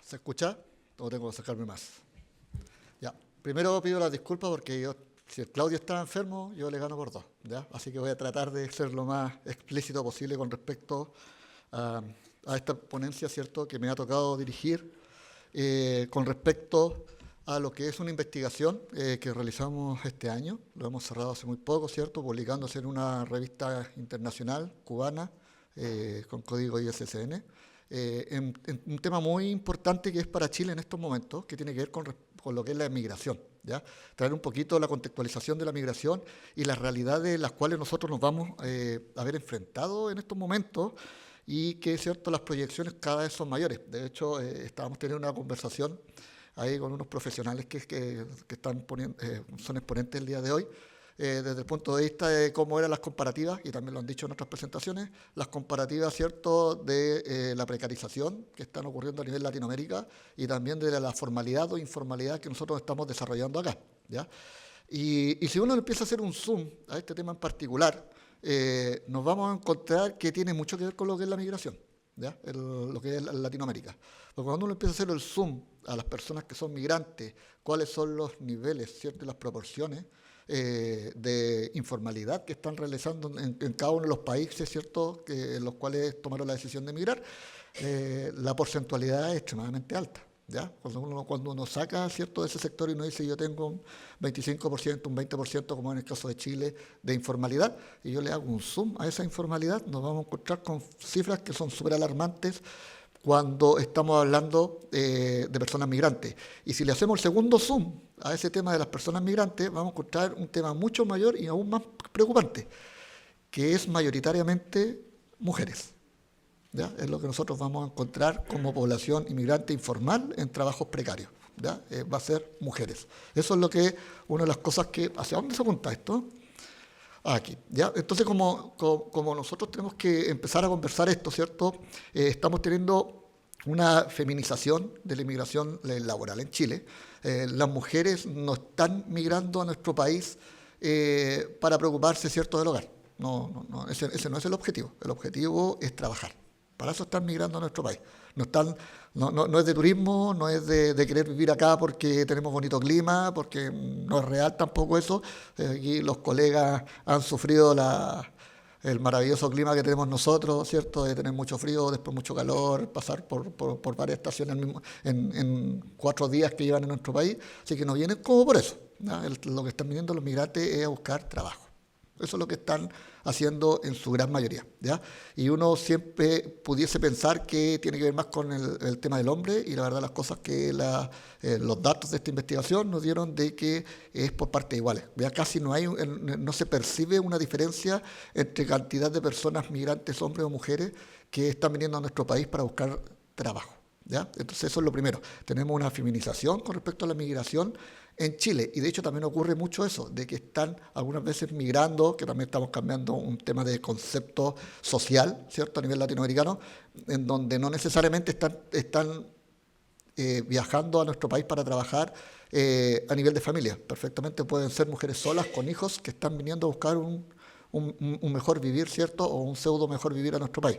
¿Se escucha? ¿O tengo que sacarme más? Ya. Primero pido las disculpas porque si el Claudio está enfermo, yo le gano por dos, ¿ya? Así que voy a tratar de ser lo más explícito posible con respecto a, a esta ponencia, ¿cierto?, que me ha tocado dirigir con respecto a lo que es una investigación que realizamos este año. Lo hemos cerrado hace muy poco, ¿cierto?, publicándose en una revista internacional cubana con código ISSN. En un tema muy importante que es para Chile en estos momentos, que tiene que ver con lo que es la migración, ¿ya? Traer un poquito la contextualización de la migración y las realidades en las cuales nosotros nos vamos a ver enfrentados en estos momentos y que, cierto, las proyecciones cada vez son mayores. De hecho, estábamos teniendo una conversación ahí con unos profesionales que son exponentes el día de hoy, desde el punto de vista de cómo eran las comparativas, y también lo han dicho en otras presentaciones, las comparativas, ¿cierto?, de la precarización que están ocurriendo a nivel Latinoamérica y también de la formalidad o informalidad que nosotros estamos desarrollando acá, ¿ya? Y si uno empieza a hacer un zoom a este tema en particular, nos vamos a encontrar que tiene mucho que ver con lo que es la migración, ¿ya? Lo que es Latinoamérica. Porque cuando uno empieza a hacer el zoom a las personas que son migrantes, cuáles son los niveles, ¿cierto?, y las proporciones de informalidad que están realizando en cada uno de los países, ¿cierto?, en los cuales tomaron la decisión de emigrar, la porcentualidad es extremadamente alta, ¿ya? Cuando uno saca, ¿cierto?, de ese sector y uno dice yo tengo un 25%, un 20%, como en el caso de Chile, de informalidad, y yo le hago un zoom a esa informalidad, nos vamos a encontrar con cifras que son súper alarmantes cuando estamos hablando de personas migrantes. Y si le hacemos el segundo zoom a ese tema de las personas migrantes, vamos a encontrar un tema mucho mayor y aún más preocupante, que es mayoritariamente mujeres, ¿ya? Es lo que nosotros vamos a encontrar como población inmigrante informal en trabajos precarios, ¿ya? Va a ser mujeres. Eso es lo que, una de las cosas que, ¿hacia dónde se apunta esto? Aquí, ¿ya? Entonces, como nosotros tenemos que empezar a conversar esto, ¿cierto? Estamos teniendo una feminización de la inmigración laboral en Chile. Las mujeres no están migrando a nuestro país para preocuparse, ¿cierto?, del hogar. No, ese no es el objetivo. El objetivo es trabajar. Para eso están migrando a nuestro país. No es de turismo, no es de querer vivir acá porque tenemos bonito clima, porque no es real tampoco eso. Aquí los colegas han sufrido el maravilloso clima que tenemos nosotros, ¿cierto? De tener mucho frío, después mucho calor, pasar por varias estaciones en 4 días que llevan en nuestro país. Así que no vienen como por eso, ¿no? Lo que están viniendo los migrantes es a buscar trabajo. Eso es lo que están haciendo en su gran mayoría, ¿ya? Y uno siempre pudiese pensar que tiene que ver más con el tema del hombre, y la verdad las cosas que los datos de esta investigación nos dieron de que es por partes iguales. ¿Ya? Casi no se percibe una diferencia entre cantidad de personas migrantes, hombres o mujeres, que están viniendo a nuestro país para buscar trabajo, ¿ya? Entonces eso es lo primero. Tenemos una feminización con respecto a la migración en Chile, y de hecho también ocurre mucho eso, de que están algunas veces migrando, que también estamos cambiando un tema de concepto social, ¿cierto?, a nivel latinoamericano, en donde no necesariamente están viajando a nuestro país para trabajar a nivel de familia. Perfectamente pueden ser mujeres solas con hijos que están viniendo a buscar un mejor vivir, ¿cierto?, o un pseudo mejor vivir a nuestro país.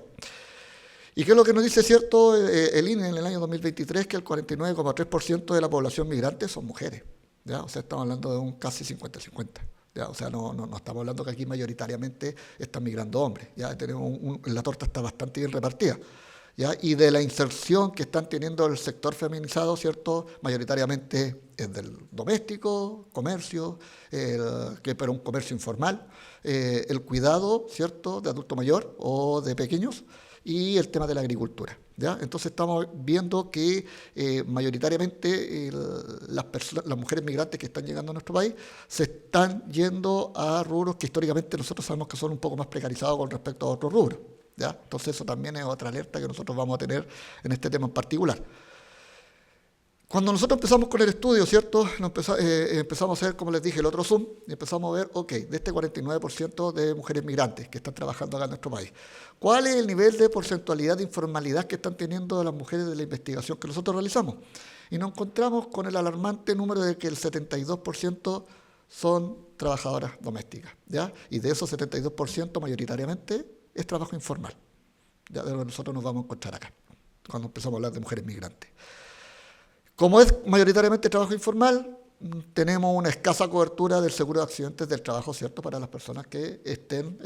¿Y qué es lo que nos dice, cierto, el INE en el año 2023? Que el 49,3% de la población migrante son mujeres, ¿ya? O sea, estamos hablando de un casi 50-50, ¿ya? O sea, no estamos hablando que aquí mayoritariamente están migrando hombres, ¿ya? La torta está bastante bien repartida, ¿ya? Y de la inserción que están teniendo el sector feminizado, ¿cierto?, mayoritariamente es del doméstico, comercio, pero un comercio informal, el cuidado, ¿cierto?, de adulto mayor o de pequeños, y el tema de la agricultura, ¿ya? Entonces estamos viendo que mayoritariamente las mujeres migrantes que están llegando a nuestro país se están yendo a rubros que históricamente nosotros sabemos que son un poco más precarizados con respecto a otros rubros, ¿ya? Entonces eso también es otra alerta que nosotros vamos a tener en este tema en particular. Cuando nosotros empezamos con el estudio, ¿cierto?, empezamos a hacer, como les dije, el otro zoom, y empezamos a ver, ok, de este 49% de mujeres migrantes que están trabajando acá en nuestro país, ¿cuál es el nivel de porcentualidad de informalidad que están teniendo las mujeres de la investigación que nosotros realizamos? Y nos encontramos con el alarmante número de que el 72% son trabajadoras domésticas, ¿ya? Y de esos 72% mayoritariamente es trabajo informal, ya de lo que nosotros nos vamos a encontrar acá, cuando empezamos a hablar de mujeres migrantes. Como es mayoritariamente trabajo informal, tenemos una escasa cobertura del seguro de accidentes del trabajo, ¿cierto?, para las personas que estén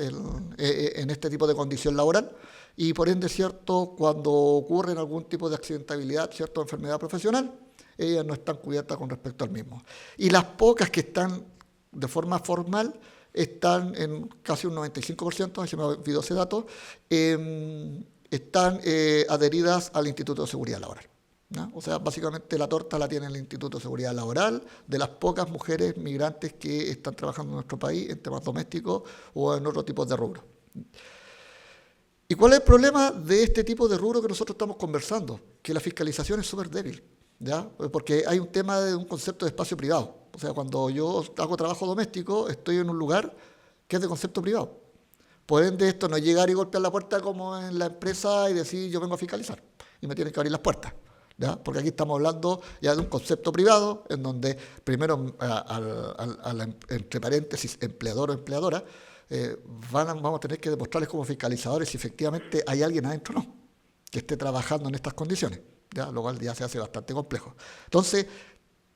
en este tipo de condición laboral y por ende, ¿cierto?, cuando ocurre algún tipo de accidentabilidad, ¿cierto?, enfermedad profesional, ellas no están cubiertas con respecto al mismo. Y las pocas que están de forma formal están en casi un 95%, se me olvidó ese dato, están adheridas al Instituto de Seguridad Laboral, ¿no? O sea, básicamente la torta la tiene el Instituto de Seguridad Laboral de las pocas mujeres migrantes que están trabajando en nuestro país en temas domésticos o en otro tipo de rubros. ¿Y cuál es el problema de este tipo de rubro que nosotros estamos conversando? Que la fiscalización es súper débil, ¿ya? Porque hay un tema de un concepto de espacio privado. O sea, cuando yo hago trabajo doméstico, estoy en un lugar que es de concepto privado. Por ende, esto no es llegar y golpear la puerta como en la empresa y decir yo vengo a fiscalizar y me tienen que abrir las puertas, ¿ya? Porque aquí estamos hablando ya de un concepto privado en donde primero, entre paréntesis, empleador o empleadora, vamos a tener que demostrarles como fiscalizadores si efectivamente hay alguien adentro o no que esté trabajando en estas condiciones, ¿ya? Lo cual ya se hace bastante complejo. Entonces,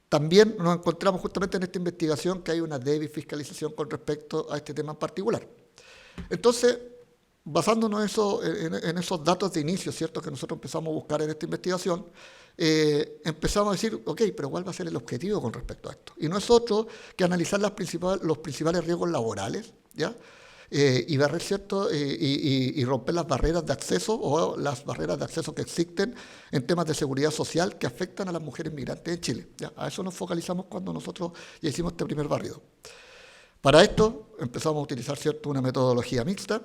también nos encontramos justamente en esta investigación que hay una débil fiscalización con respecto a este tema en particular. Entonces, basándonos en esos datos de inicio, ¿cierto?, que nosotros empezamos a buscar en esta investigación, empezamos a decir, ok, pero ¿cuál va a ser el objetivo con respecto a esto? Y no es otro que analizar los principales riesgos laborales, ¿ya? Y barrer, ¿cierto?, y romper las barreras de acceso o las barreras de acceso que existen en temas de seguridad social que afectan a las mujeres migrantes en Chile, ¿ya? A eso nos focalizamos cuando nosotros ya hicimos este primer barrido. Para esto empezamos a utilizar, ¿cierto?, una metodología mixta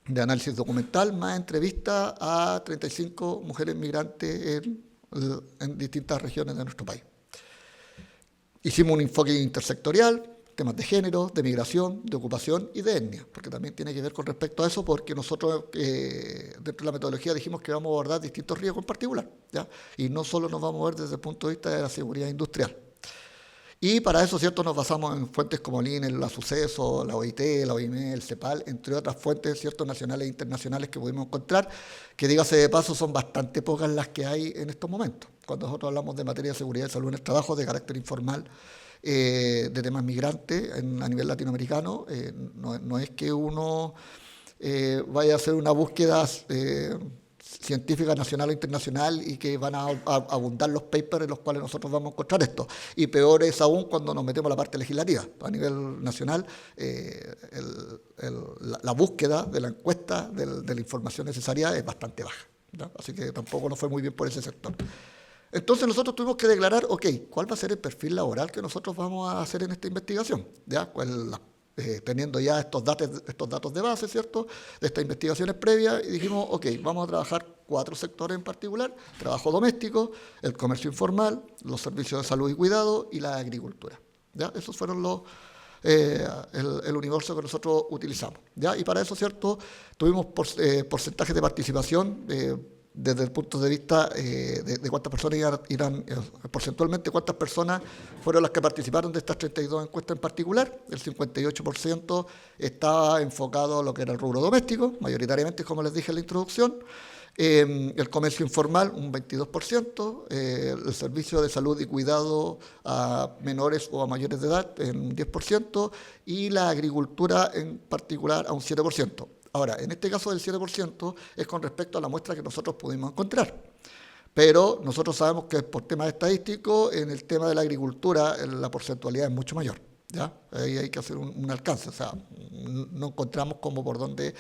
de análisis documental más entrevista a 35 mujeres migrantes en distintas regiones de nuestro país. Hicimos un enfoque intersectorial, temas de género, de migración, de ocupación y de etnia, porque también tiene que ver con respecto a eso, porque nosotros dentro de la metodología dijimos que vamos a abordar distintos riesgos en particular, ¿ya? Y no solo nos vamos a ver desde el punto de vista de la seguridad industrial. Y para eso, ¿cierto?, nos basamos en fuentes como el INE, la Suceso, la OIT, la OIME, el CEPAL, entre otras fuentes, ¿cierto?, nacionales e internacionales que pudimos encontrar, que dígase de paso son bastante pocas las que hay en estos momentos. Cuando nosotros hablamos de materia de seguridad y salud en el trabajo, de carácter informal, de temas migrantes a nivel latinoamericano, no es que uno vaya a hacer una búsqueda científica nacional o internacional y que van a abundar los papers en los cuales nosotros vamos a encontrar esto. Y peor es aún cuando nos metemos a la parte legislativa. A nivel nacional, la búsqueda de la encuesta de la información necesaria es bastante baja, ¿no? Así que tampoco nos fue muy bien por ese sector. Entonces nosotros tuvimos que declarar, ok, ¿cuál va a ser el perfil laboral que nosotros vamos a hacer en esta investigación? ¿Ya? Teniendo ya estos datos de base, ¿cierto?, de estas investigaciones previas, y dijimos, ok, vamos a trabajar 4 sectores en particular: trabajo doméstico, el comercio informal, los servicios de salud y cuidado y la agricultura, ¿ya? Esos fueron el universo que nosotros utilizamos, ¿ya? Y para eso, ¿cierto?, tuvimos porcentajes de participación desde el punto de vista de cuántas personas irán, porcentualmente cuántas personas fueron las que participaron de estas 32 encuestas en particular. El 58% estaba enfocado a lo que era el rubro doméstico, mayoritariamente, como les dije en la introducción, el comercio informal un 22%, el servicio de salud y cuidado a menores o a mayores de edad en un 10%, y la agricultura en particular a un 7%. Ahora, en este caso del 7% es con respecto a la muestra que nosotros pudimos encontrar. Pero nosotros sabemos que por temas estadísticos, en el tema de la agricultura, la porcentualidad es mucho mayor, ¿ya? Ahí hay que hacer un alcance. O sea, no encontramos como por dónde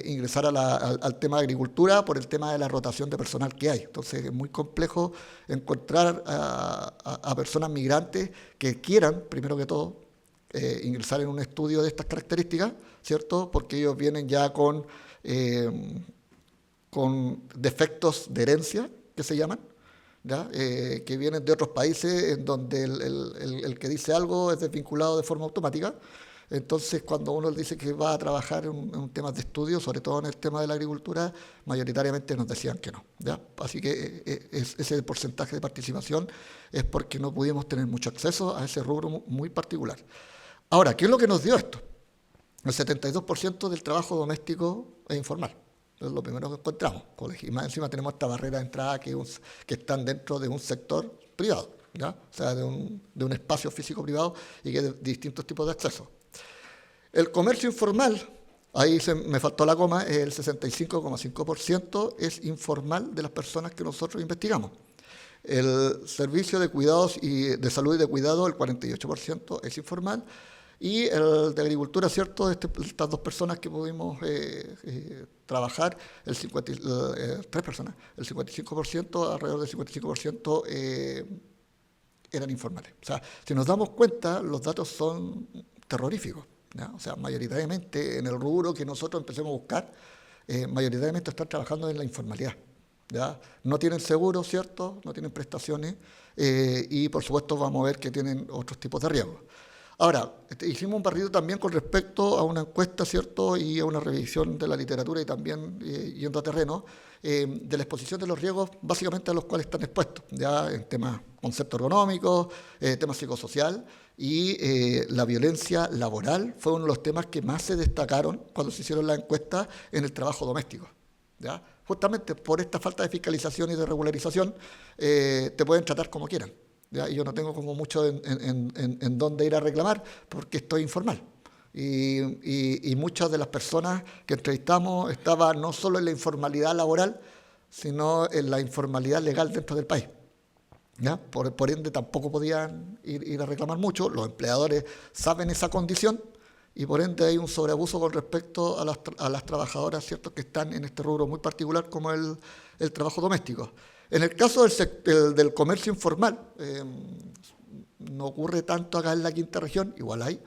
ingresar al tema de agricultura por el tema de la rotación de personal que hay. Entonces es muy complejo encontrar a personas migrantes que quieran, primero que todo, ingresar en un estudio de estas características, ¿cierto? Porque ellos vienen ya con defectos de herencia, que se llaman, ¿ya? Que vienen de otros países en donde el que dice algo es desvinculado de forma automática. Entonces, cuando uno dice que va a trabajar en temas de estudio, sobre todo en el tema de la agricultura, mayoritariamente nos decían que no, ¿ya? Así que ese porcentaje de participación es porque no pudimos tener mucho acceso a ese rubro muy particular. Ahora, ¿qué es lo que nos dio esto? El 72% del trabajo doméstico es informal, Es lo primero que encontramos. Y más encima tenemos esta barrera de entrada que están dentro de un sector privado, ¿ya? O sea, de un espacio físico privado y que de distintos tipos de acceso. El comercio informal, ahí me faltó la coma, el 65,5% es informal de las personas que nosotros investigamos. El servicio de cuidados y de salud y de cuidado, el 48% es informal. Y el de agricultura, ¿cierto? Estas dos personas que pudimos trabajar, tres personas, el 55%, alrededor del 55% eran informales. O sea, si nos damos cuenta, los datos son terroríficos, ¿ya? O sea, mayoritariamente en el rubro que nosotros empecemos a buscar, mayoritariamente están trabajando en la informalidad, ¿ya? No tienen seguro, ¿cierto? No tienen prestaciones y por supuesto vamos a ver que tienen otros tipos de riesgos. Ahora, hicimos un barrido también con respecto a una encuesta, ¿cierto? Y a una revisión de la literatura y también yendo a terreno, de la exposición de los riesgos básicamente a los cuales están expuestos, ya en temas concepto ergonómico, temas psicosocial y la violencia laboral fue uno de los temas que más se destacaron cuando se hicieron las encuestas en el trabajo doméstico, ¿ya? Justamente por esta falta de fiscalización y de regularización te pueden tratar como quieran. ¿Ya? Y yo no tengo como mucho en dónde ir a reclamar porque estoy informal. Y muchas de las personas que entrevistamos estaban no solo en la informalidad laboral, sino en la informalidad legal dentro del país. ¿Ya? Por ende tampoco podían ir a reclamar mucho. Los empleadores saben esa condición y por ende hay un sobreabuso con respecto a las trabajadoras, ¿cierto?, que están en este rubro muy particular como el trabajo doméstico. En el caso del comercio informal, no ocurre tanto acá en la quinta región, igual hay,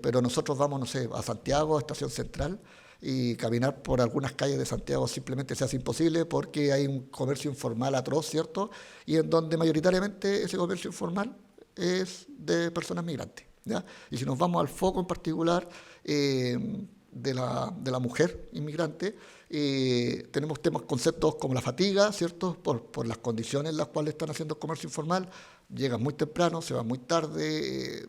pero nosotros vamos, no sé, a Santiago, a Estación Central, y caminar por algunas calles de Santiago simplemente se hace imposible porque hay un comercio informal atroz, ¿cierto? Y en donde mayoritariamente ese comercio informal es de personas migrantes, ¿ya? Y si nos vamos al foco en particular de la mujer inmigrante, tenemos conceptos como la fatiga, ¿cierto? Por las condiciones en las cuales están haciendo el comercio informal, llegan muy temprano, se van muy tarde.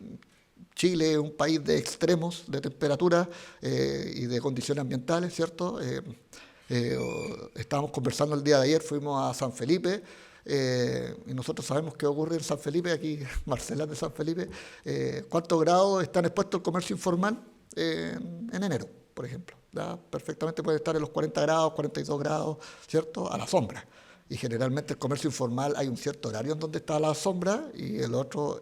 Chile es un país de extremos de temperatura y de condiciones ambientales, ¿cierto? Estábamos conversando el día de ayer, fuimos a San Felipe, y nosotros sabemos qué ocurre en San Felipe, aquí Marcela de San Felipe, cuántos grados están expuestos al comercio informal en enero, por ejemplo. ¿Ya? Perfectamente puede estar en los 40 grados, 42 grados, ¿cierto?, a la sombra. Y generalmente el comercio informal hay un cierto horario en donde está a la sombra y el otro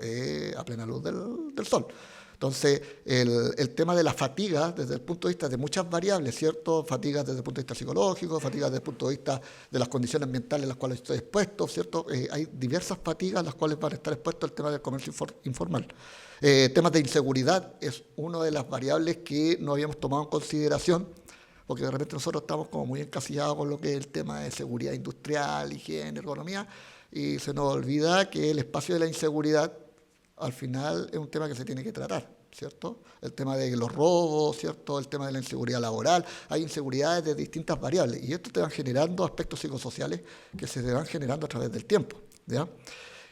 a plena luz del sol. Entonces, el tema de la fatiga, desde el punto de vista de muchas variables, ¿cierto? Fatigas desde el punto de vista psicológico, fatigas desde el punto de vista de las condiciones ambientales a las cuales estoy expuesto, ¿cierto? Hay diversas fatigas a las cuales van a estar expuestos el tema del comercio informal. Temas de inseguridad es una de las variables que no habíamos tomado en consideración, porque de repente nosotros estamos como muy encasillados con lo que es el tema de seguridad industrial, higiene, ergonomía, y se nos olvida que el espacio de la inseguridad al final es un tema que se tiene que tratar, ¿cierto? El tema de los robos, ¿cierto? El tema de la inseguridad laboral, hay inseguridades de distintas variables, y esto te van generando aspectos psicosociales que se te van generando a través del tiempo, ¿ya?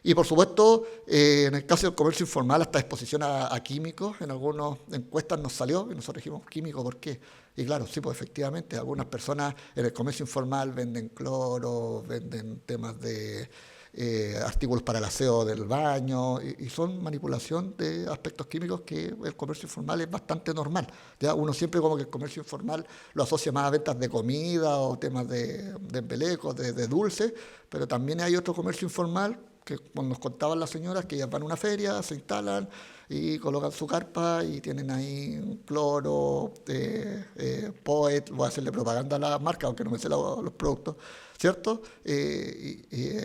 Y por supuesto, en el caso del comercio informal, hasta exposición a químicos, en algunas encuestas nos salió, y nosotros dijimos, ¿químico por qué? Y claro, sí, pues efectivamente, algunas personas en el comercio informal venden cloro, venden temas de artículos para el aseo del baño, y son manipulación de aspectos químicos que el comercio informal es bastante normal. ¿Ya? Uno siempre como que el comercio informal lo asocia más a ventas de comida o temas de embelecos, de dulces, pero también hay otro comercio informal que cuando nos contaban las señoras que ellas van a una feria, se instalan y colocan su carpa y tienen ahí un cloro, Poet, voy a hacerle propaganda a la marca, aunque no me sé los productos, ¿cierto?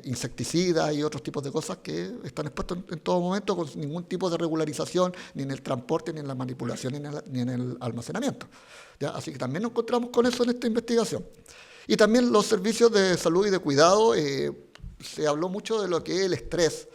Insecticidas y otros tipos de cosas que están expuestos en todo momento con ningún tipo de regularización, ni en el transporte, ni en la manipulación, ni en el almacenamiento. ¿Ya? Así que también nos encontramos con eso en esta investigación. Y también los servicios de salud y de cuidado, se habló mucho de lo que es el estrés,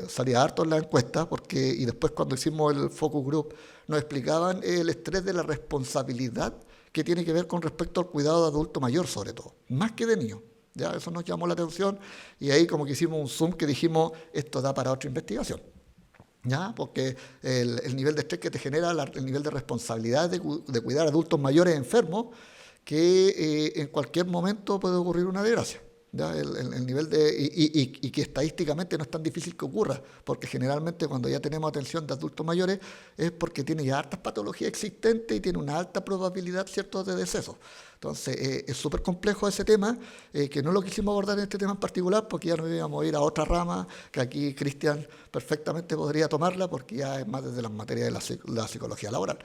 salía harto en la encuesta, y después cuando hicimos el focus group nos explicaban el estrés de la responsabilidad que tiene que ver con respecto al cuidado de adulto mayor sobre todo, más que de niños. ¿Ya? Eso nos llamó la atención y ahí como que hicimos un zoom que dijimos, esto da para otra investigación. ¿Ya? Porque el nivel de estrés que te genera, el nivel de responsabilidad de cuidar a adultos mayores enfermos, que en cualquier momento puede ocurrir una desgracia. ¿Ya? El nivel y que estadísticamente no es tan difícil que ocurra, porque generalmente cuando ya tenemos atención de adultos mayores es porque tiene ya hartas patologías existentes y tiene una alta probabilidad, ¿cierto?, de deceso. Entonces es súper complejo ese tema, que no lo quisimos abordar en este tema en particular porque ya nos íbamos a ir a otra rama, que aquí Cristian perfectamente podría tomarla porque ya es más desde las materias de la psicología laboral.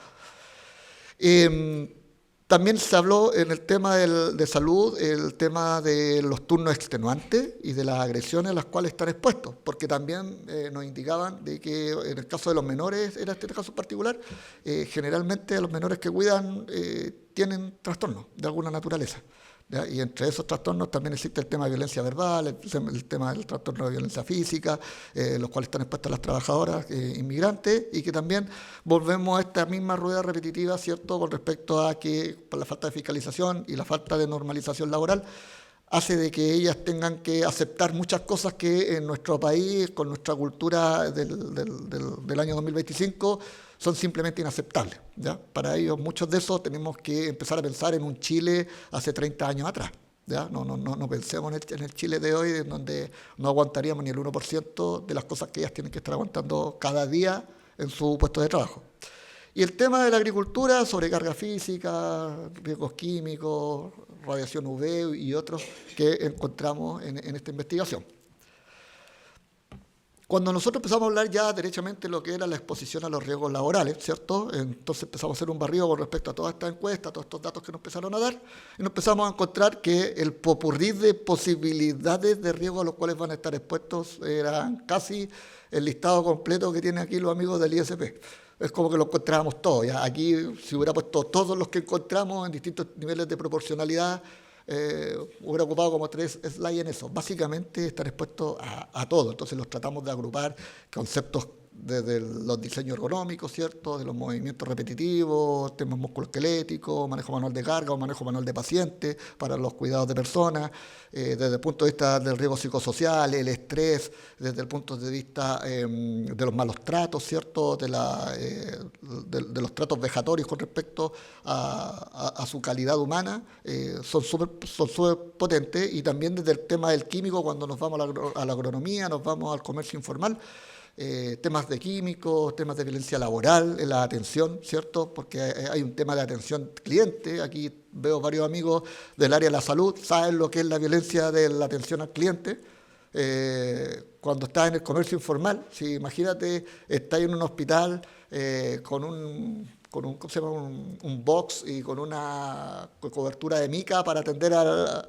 También se habló en el tema de salud, el tema de los turnos extenuantes y de las agresiones a las cuales están expuestos, porque también nos indicaban de que en el caso de los menores, era este caso particular, generalmente los menores que cuidan tienen trastornos de alguna naturaleza. ¿Ya? Y entre esos trastornos también existe el tema de violencia verbal, el tema del trastorno de violencia física, los cuales están expuestas las trabajadoras inmigrantes, y que también volvemos a esta misma rueda repetitiva, ¿cierto?, con respecto a que por la falta de fiscalización y la falta de normalización laboral hace de que ellas tengan que aceptar muchas cosas que en nuestro país, con nuestra cultura del año 2025, son simplemente inaceptables. ¿Ya? Para ellos, muchos de esos tenemos que empezar a pensar en un Chile hace 30 años atrás. ¿Ya? No pensemos en el Chile de hoy, en donde no aguantaríamos ni el 1% de las cosas que ellas tienen que estar aguantando cada día en su puesto de trabajo. Y el tema de la agricultura, sobrecarga física, riesgos químicos, radiación UV y otros que encontramos en esta investigación. Cuando nosotros empezamos a hablar ya derechamente de lo que era la exposición a los riesgos laborales, ¿cierto? Entonces empezamos a hacer un barrido con respecto a toda esta encuesta, a todos estos datos que nos empezaron a dar, y nos empezamos a encontrar que el popurrí de posibilidades de riesgo a los cuales van a estar expuestos eran casi el listado completo que tienen aquí los amigos del ISP. Es como que lo encontrábamos todos. ¿Ya? Aquí, si hubiera puesto todos los que encontramos en distintos niveles de proporcionalidad, hubiera ocupado como 3 slides en eso. Básicamente están expuestos a todo. Entonces los tratamos de agrupar conceptos desde los diseños ergonómicos, ¿cierto?, de los movimientos repetitivos, temas musculoesqueléticos, manejo manual de carga o manejo manual de pacientes para los cuidados de personas, desde el punto de vista del riesgo psicosocial, el estrés, desde el punto de vista de los malos tratos, ¿cierto?, de los tratos vejatorios con respecto a su calidad humana, son súper potentes, y también desde el tema del químico, cuando nos vamos a la agronomía, nos vamos al comercio informal, temas de químicos, temas de violencia laboral, en la atención, ¿cierto? Porque hay un tema de atención cliente. Aquí veo varios amigos del área de la salud, saben lo que es la violencia de la atención al cliente. Cuando estás en el comercio informal, si imagínate, estás en un hospital con ¿cómo se llama? Un box y con una cobertura de mica para atender a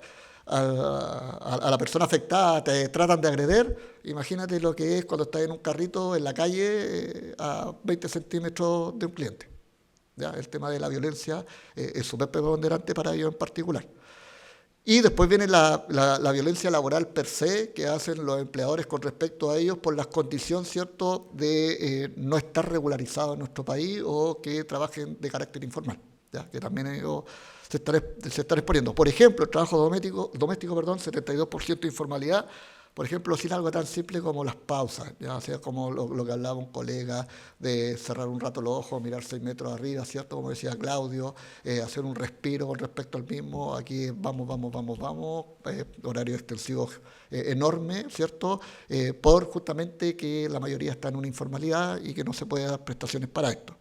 la persona afectada, te tratan de agredir. Imagínate lo que es cuando estás en un carrito en la calle a 20 centímetros de un cliente. ¿Ya? El tema de la violencia es súper preponderante para ellos en particular. Y después viene la violencia laboral per se que hacen los empleadores con respecto a ellos por las condiciones, ¿cierto?, de no estar regularizados en nuestro país o que trabajen de carácter informal. ¿Ya? Que también ellos se están exponiendo. Por ejemplo, el trabajo doméstico, 72% de informalidad, por ejemplo, sin algo tan simple como las pausas, ¿ya? O sea, como lo que hablaba un colega de cerrar un rato los ojos, mirar 6 metros arriba, ¿cierto? Como decía Claudio, hacer un respiro con respecto al mismo, aquí vamos, horario extensivo enorme, ¿cierto? Por justamente que la mayoría está en una informalidad y que no se puede dar prestaciones para esto.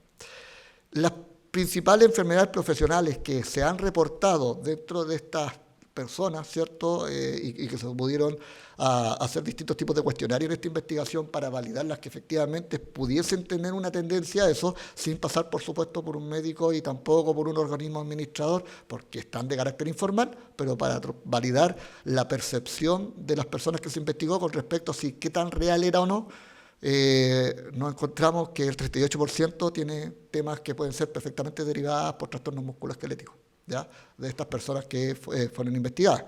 Las principales enfermedades profesionales que se han reportado dentro de estas personas, ¿cierto? Y que se pudieron hacer distintos tipos de cuestionarios en esta investigación para validar las que efectivamente pudiesen tener una tendencia a eso, sin pasar, por supuesto, por un médico y tampoco por un organismo administrador, porque están de carácter informal, pero para validar la percepción de las personas que se investigó con respecto a si qué tan real era o no. Nos encontramos que el 38% tiene temas que pueden ser perfectamente derivados por trastornos musculoesqueléticos, ¿ya? De estas personas que fueron investigadas,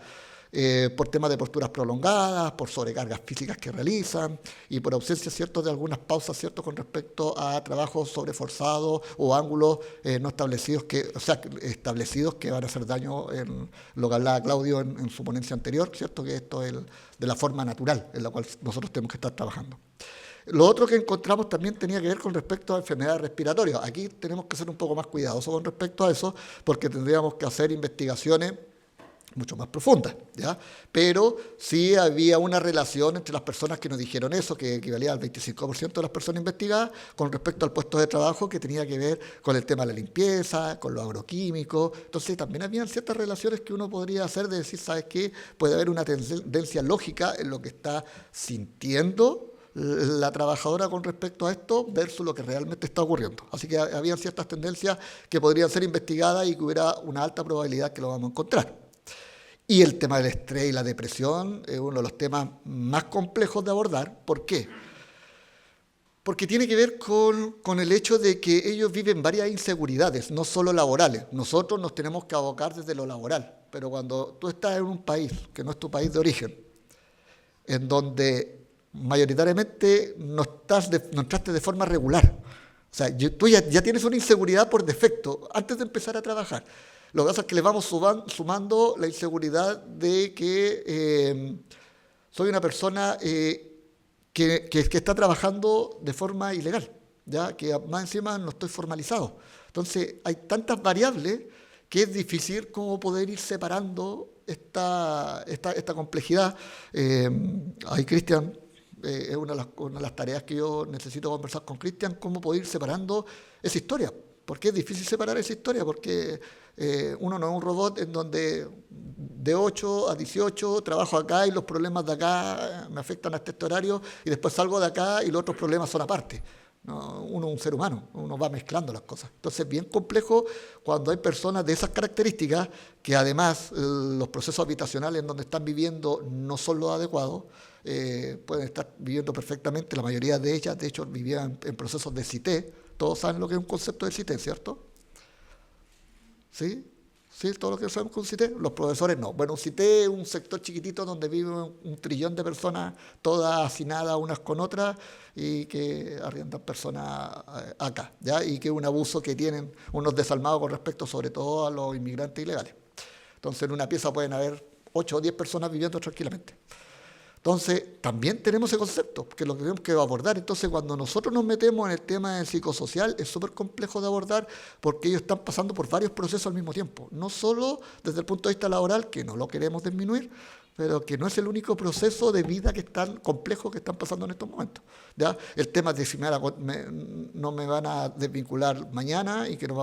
por temas de posturas prolongadas, por sobrecargas físicas que realizan y por ausencia, ¿cierto?, de algunas pausas, ¿cierto?, con respecto a trabajos sobreforzados o ángulos no establecidos, establecidos que van a hacer daño, en lo que hablaba Claudio en su ponencia anterior, ¿cierto?, que esto es de la forma natural en la cual nosotros tenemos que estar trabajando. Lo otro que encontramos también tenía que ver con respecto a enfermedades respiratorias. Aquí tenemos que ser un poco más cuidadosos con respecto a eso, porque tendríamos que hacer investigaciones mucho más profundas, ¿ya? Pero sí había una relación entre las personas que nos dijeron eso, que equivalía al 25% de las personas investigadas, con respecto al puesto de trabajo que tenía que ver con el tema de la limpieza, con los agroquímicos. Entonces también habían ciertas relaciones que uno podría hacer de decir, ¿sabes qué? Puede haber una tendencia lógica en lo que está sintiendo la trabajadora con respecto a esto versus lo que realmente está ocurriendo. Así que habían ciertas tendencias que podrían ser investigadas y que hubiera una alta probabilidad que lo vamos a encontrar. Y el tema del estrés y la depresión es uno de los temas más complejos de abordar. ¿Por qué? Porque tiene que ver con el hecho de que ellos viven varias inseguridades, no solo laborales. Nosotros nos tenemos que abocar desde lo laboral, pero cuando tú estás en un país que no es tu país de origen, en donde mayoritariamente no entraste de forma regular, o sea, tú ya tienes una inseguridad por defecto antes de empezar a trabajar. Lo que pasa es que le vamos sumando la inseguridad de que soy una persona que está trabajando de forma ilegal, ¿ya? Que más encima no estoy formalizado. Entonces, hay tantas variables que es difícil como poder ir separando esta complejidad. Ahí Cristian, es una de las tareas que yo necesito conversar con Cristian, cómo poder ir separando esa historia. Porque es difícil separar esa historia, porque uno no es un robot en donde de 8 a 18 trabajo acá y los problemas de acá me afectan hasta este horario y después salgo de acá y los otros problemas son aparte. No, uno es un ser humano, uno va mezclando las cosas. Entonces es bien complejo cuando hay personas de esas características que además los procesos habitacionales en donde están viviendo no son los adecuados, pueden estar viviendo perfectamente, la mayoría de ellas de hecho vivían en procesos de CITE. Todos saben lo que es un concepto de CITE, ¿cierto? ¿Sí? ¿Sí? Todo lo que sabemos con un CITE. Los profesores no. Bueno, un CITE es un sector chiquitito donde viven 1.000.000.000 de personas, todas hacinadas unas con otras y que arriendan personas acá, ¿ya? Y que es un abuso que tienen unos desalmados con respecto sobre todo a los inmigrantes ilegales. Entonces en una pieza pueden haber 8 o 10 personas viviendo tranquilamente. Entonces, también tenemos ese concepto, que lo que tenemos que abordar. Entonces, cuando nosotros nos metemos en el tema del psicosocial, es súper complejo de abordar porque ellos están pasando por varios procesos al mismo tiempo. No solo desde el punto de vista laboral, que no lo queremos disminuir, pero que no es el único proceso de vida que es tan complejo que están pasando en estos momentos, ¿ya? El tema de si no me van a desvincular mañana y que no le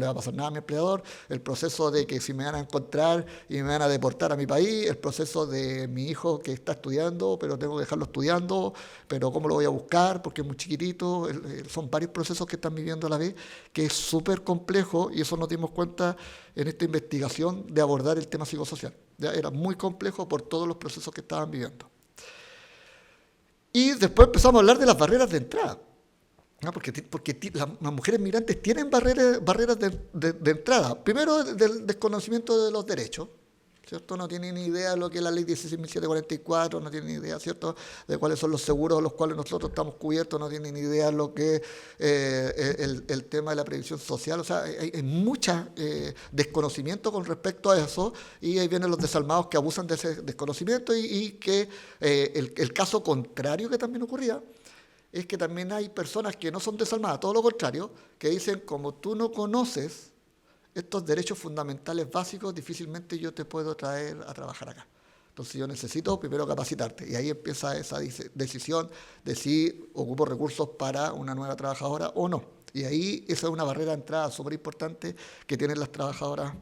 va a pasar nada a mi empleador, el proceso de que si me van a encontrar y me van a deportar a mi país, el proceso de mi hijo que está estudiando, pero tengo que dejarlo estudiando, pero ¿cómo lo voy a buscar? Porque es muy chiquitito. Son varios procesos que están viviendo a la vez, que es súper complejo y eso nos dimos cuenta en esta investigación de abordar el tema psicosocial. Ya era muy complejo por todos los procesos que estaban viviendo. Y después empezamos a hablar de las barreras de entrada, ¿no? Porque las mujeres migrantes tienen barreras de entrada. Primero, del desconocimiento de los derechos, ¿cierto? No tienen ni idea de lo que es la ley 16.744, no tienen ni idea, ¿cierto?, de cuáles son los seguros a los cuales nosotros estamos cubiertos, no tienen ni idea de lo que es el tema de la previsión social. O sea, hay mucho desconocimiento con respecto a eso y ahí vienen los desalmados que abusan de ese desconocimiento y que el caso contrario que también ocurría es que también hay personas que no son desalmadas, todo lo contrario, que dicen, como tú no conoces estos derechos fundamentales básicos, difícilmente yo te puedo traer a trabajar acá. Entonces yo necesito primero capacitarte. Y ahí empieza esa decisión de si ocupo recursos para una nueva trabajadora o no. Y ahí esa es una barrera de entrada súper importante que tienen las trabajadoras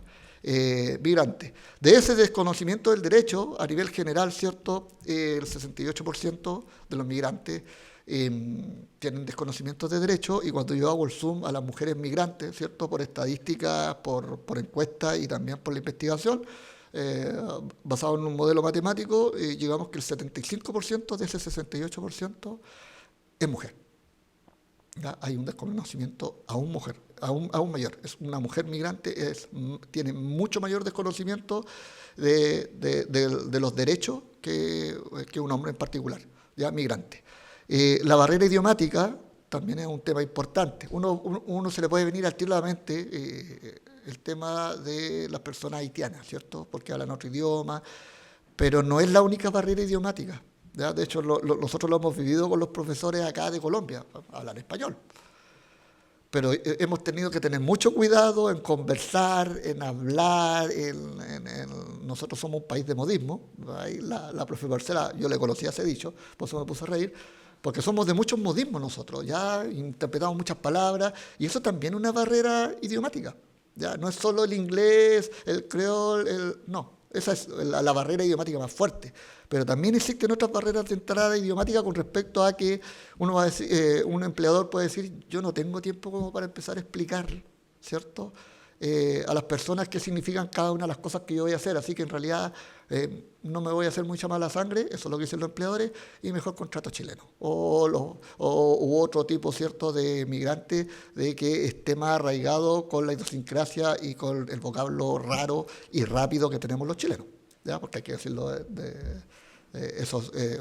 migrantes. De ese desconocimiento del derecho, a nivel general, ¿cierto?, el 68% de los migrantes tienen desconocimiento de derechos, y cuando yo hago el zoom a las mujeres migrantes, ¿cierto?, por estadísticas, por encuestas y también por la investigación, basado en un modelo matemático, llegamos que el 75% de ese 68% es mujer. ¿Ya? Hay un desconocimiento aún mayor. Es una mujer migrante, tiene mucho mayor desconocimiento de los derechos que un hombre en particular, ya migrante. La barrera idiomática también es un tema importante. Uno se le puede venir al tiro a la mente el tema de las personas haitianas, ¿cierto?, porque hablan otro idioma, pero no es la única barrera idiomática. ¿ya? De hecho, nosotros lo hemos vivido con los profesores acá de Colombia, hablan español. Pero hemos tenido que tener mucho cuidado en conversar, en hablar. Nosotros somos un país de modismo. Ahí la profe Marcela, yo le conocía ese dicho, por eso me puse a reír, porque somos de muchos modismos nosotros, ya interpretamos muchas palabras, y eso también es una barrera idiomática. Ya no es solo el inglés, el creol, no. Esa es la barrera idiomática más fuerte. Pero también existen otras barreras de entrada idiomática con respecto a que uno va a decir, un empleador puede decir, yo no tengo tiempo como para empezar a explicar, ¿cierto? A las personas qué significan cada una de las cosas que yo voy a hacer. Así que en realidad no me voy a hacer mucha mala sangre, eso es lo que dicen los empleadores, y mejor contrato chileno. U otro tipo, ¿cierto?, de migrante de que esté más arraigado con la idiosincrasia y con el vocablo raro y rápido que tenemos los chilenos. ¿Ya? Porque hay que decirlo,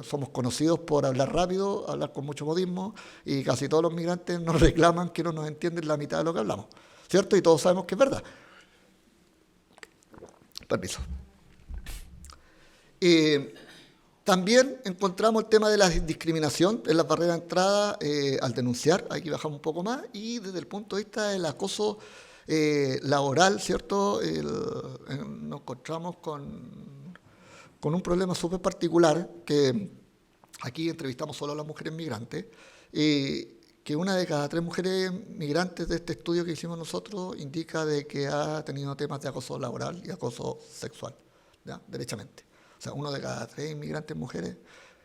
somos conocidos por hablar rápido, hablar con mucho modismo, y casi todos los migrantes nos reclaman que no nos entienden la mitad de lo que hablamos, ¿cierto? Y todos sabemos que es verdad. Permiso. También encontramos el tema de la discriminación en las barreras de entrada al denunciar, aquí bajamos un poco más, y desde el punto de vista del acoso laboral, ¿cierto? Nos encontramos con un problema súper particular, que aquí entrevistamos solo a las mujeres migrantes, que una de cada 3 mujeres migrantes de este estudio que hicimos nosotros indica de que ha tenido temas de acoso laboral y acoso sexual, ¿ya? Derechamente. O sea, 1 de cada 3 inmigrantes mujeres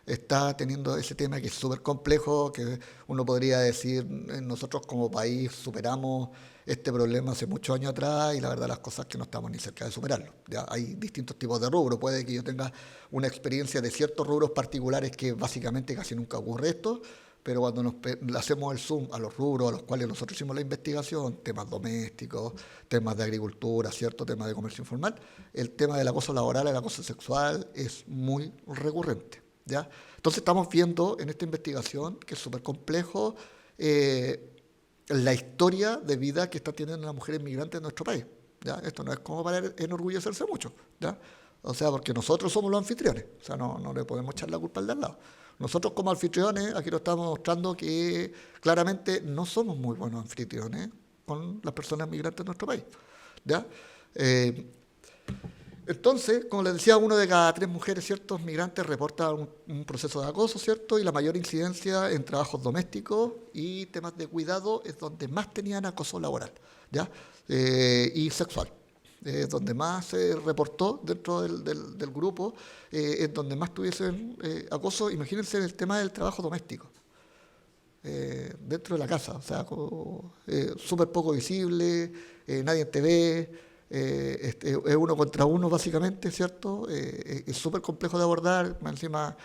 está teniendo ese tema que es súper complejo, que uno podría decir, nosotros como país superamos este problema hace muchos años atrás, y la verdad las cosas que no estamos ni cerca de superarlo. ¿Ya? Hay distintos tipos de rubros, puede que yo tenga una experiencia de ciertos rubros particulares que básicamente casi nunca ocurre esto, pero cuando le hacemos el zoom a los rubros a los cuales nosotros hicimos la investigación, temas domésticos, temas de agricultura, cierto, temas de comercio informal, el tema del acoso laboral, el acoso sexual es muy recurrente. ¿Ya? Entonces estamos viendo en esta investigación, que es súper complejo, la historia de vida que están teniendo las mujeres migrantes en nuestro país. ¿Ya? Esto no es como para enorgullecerse mucho, ¿ya? O sea, porque nosotros somos los anfitriones, o sea, no le podemos echar la culpa al de al lado. Nosotros como anfitriones, aquí lo estamos mostrando que claramente no somos muy buenos anfitriones con las personas migrantes en nuestro país, ¿ya? Entonces, como les decía, 1 de cada 3 mujeres, ciertos migrantes reporta un proceso de acoso, ¿cierto? Y la mayor incidencia en trabajos domésticos y temas de cuidado es donde más tenían acoso laboral, ¿ya? Y sexual. Donde más se reportó dentro del grupo, es donde más tuviesen acoso. Imagínense el tema del trabajo doméstico, dentro de la casa, o sea, súper poco visible, nadie te ve, es 1 contra 1 básicamente, ¿cierto? Es súper complejo de abordar, más encima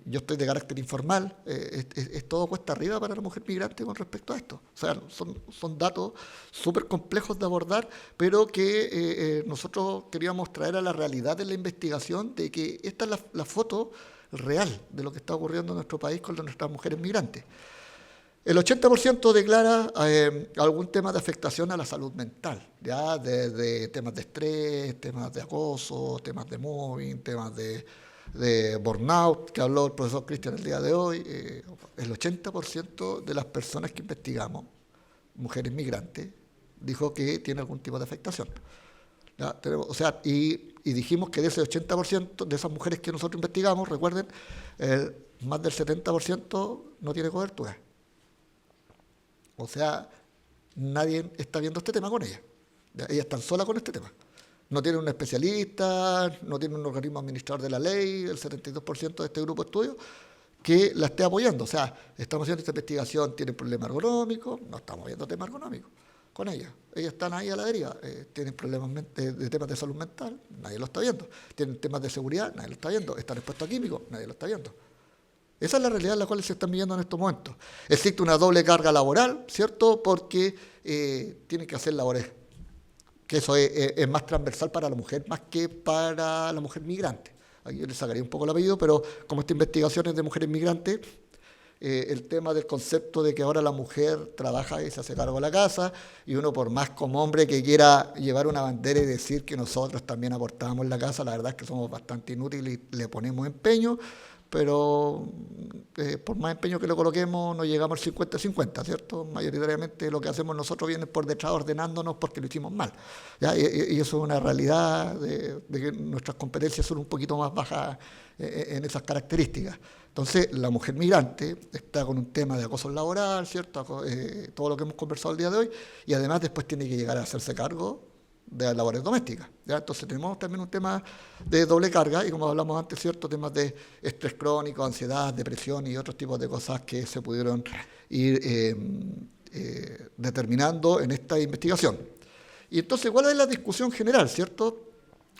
yo estoy de carácter informal, es todo cuesta arriba para la mujer migrante con respecto a esto. O sea, son datos súper complejos de abordar, pero que nosotros queríamos traer a la realidad de la investigación, de que esta es la foto real de lo que está ocurriendo en nuestro país con nuestras mujeres migrantes. El 80% declara algún tema de afectación a la salud mental, ya desde temas de estrés, temas de acoso, temas de mobbing, temas de burnout, que habló el profesor Cristian el día de hoy. El 80% de las personas que investigamos, mujeres migrantes, dijo que tiene algún tipo de afectación. ¿Ya? O sea, y dijimos que de ese 80% de esas mujeres que nosotros investigamos, recuerden, más del 70% no tiene cobertura. O sea, nadie está viendo este tema con ella. ¿Ya? Ellas están solas con este tema. No tienen un especialista, no tienen un organismo administrador de la ley, el 72% de este grupo de estudio, que la esté apoyando. O sea, estamos haciendo esta investigación, tienen problemas ergonómicos, no estamos viendo temas ergonómicos con ellas. Ellas están ahí a la deriva, tienen problemas de temas de salud mental, nadie lo está viendo. Tienen temas de seguridad, nadie lo está viendo. Están expuestos a químicos, nadie lo está viendo. Esa es la realidad en la cual se están viviendo en estos momentos. Existe una doble carga laboral, ¿cierto? Porque tienen que hacer labores, que eso es más transversal para la mujer, más que para la mujer migrante. Aquí yo le sacaría un poco el apellido, pero como esta investigación es de mujeres migrantes, el tema del concepto de que ahora la mujer trabaja y se hace cargo de la casa, y uno por más como hombre que quiera llevar una bandera y decir que nosotros también aportamos en la casa, la verdad es que somos bastante inútiles y le ponemos empeño, pero por más empeño que le coloquemos no llegamos al 50-50, ¿cierto? Mayoritariamente lo que hacemos nosotros viene por detrás ordenándonos porque lo hicimos mal, ¿ya? Y eso es una realidad de que nuestras competencias son un poquito más bajas en esas características. Entonces, la mujer migrante está con un tema de acoso laboral, ¿cierto? Todo lo que hemos conversado el día de hoy, y además después tiene que llegar a hacerse cargo de las labores domésticas, ¿ya? Entonces tenemos también un tema de doble carga y, como hablamos antes, cierto, temas de estrés crónico, ansiedad, depresión y otros tipos de cosas que se pudieron ir determinando en esta investigación. Y entonces, ¿cuál es la discusión general, cierto?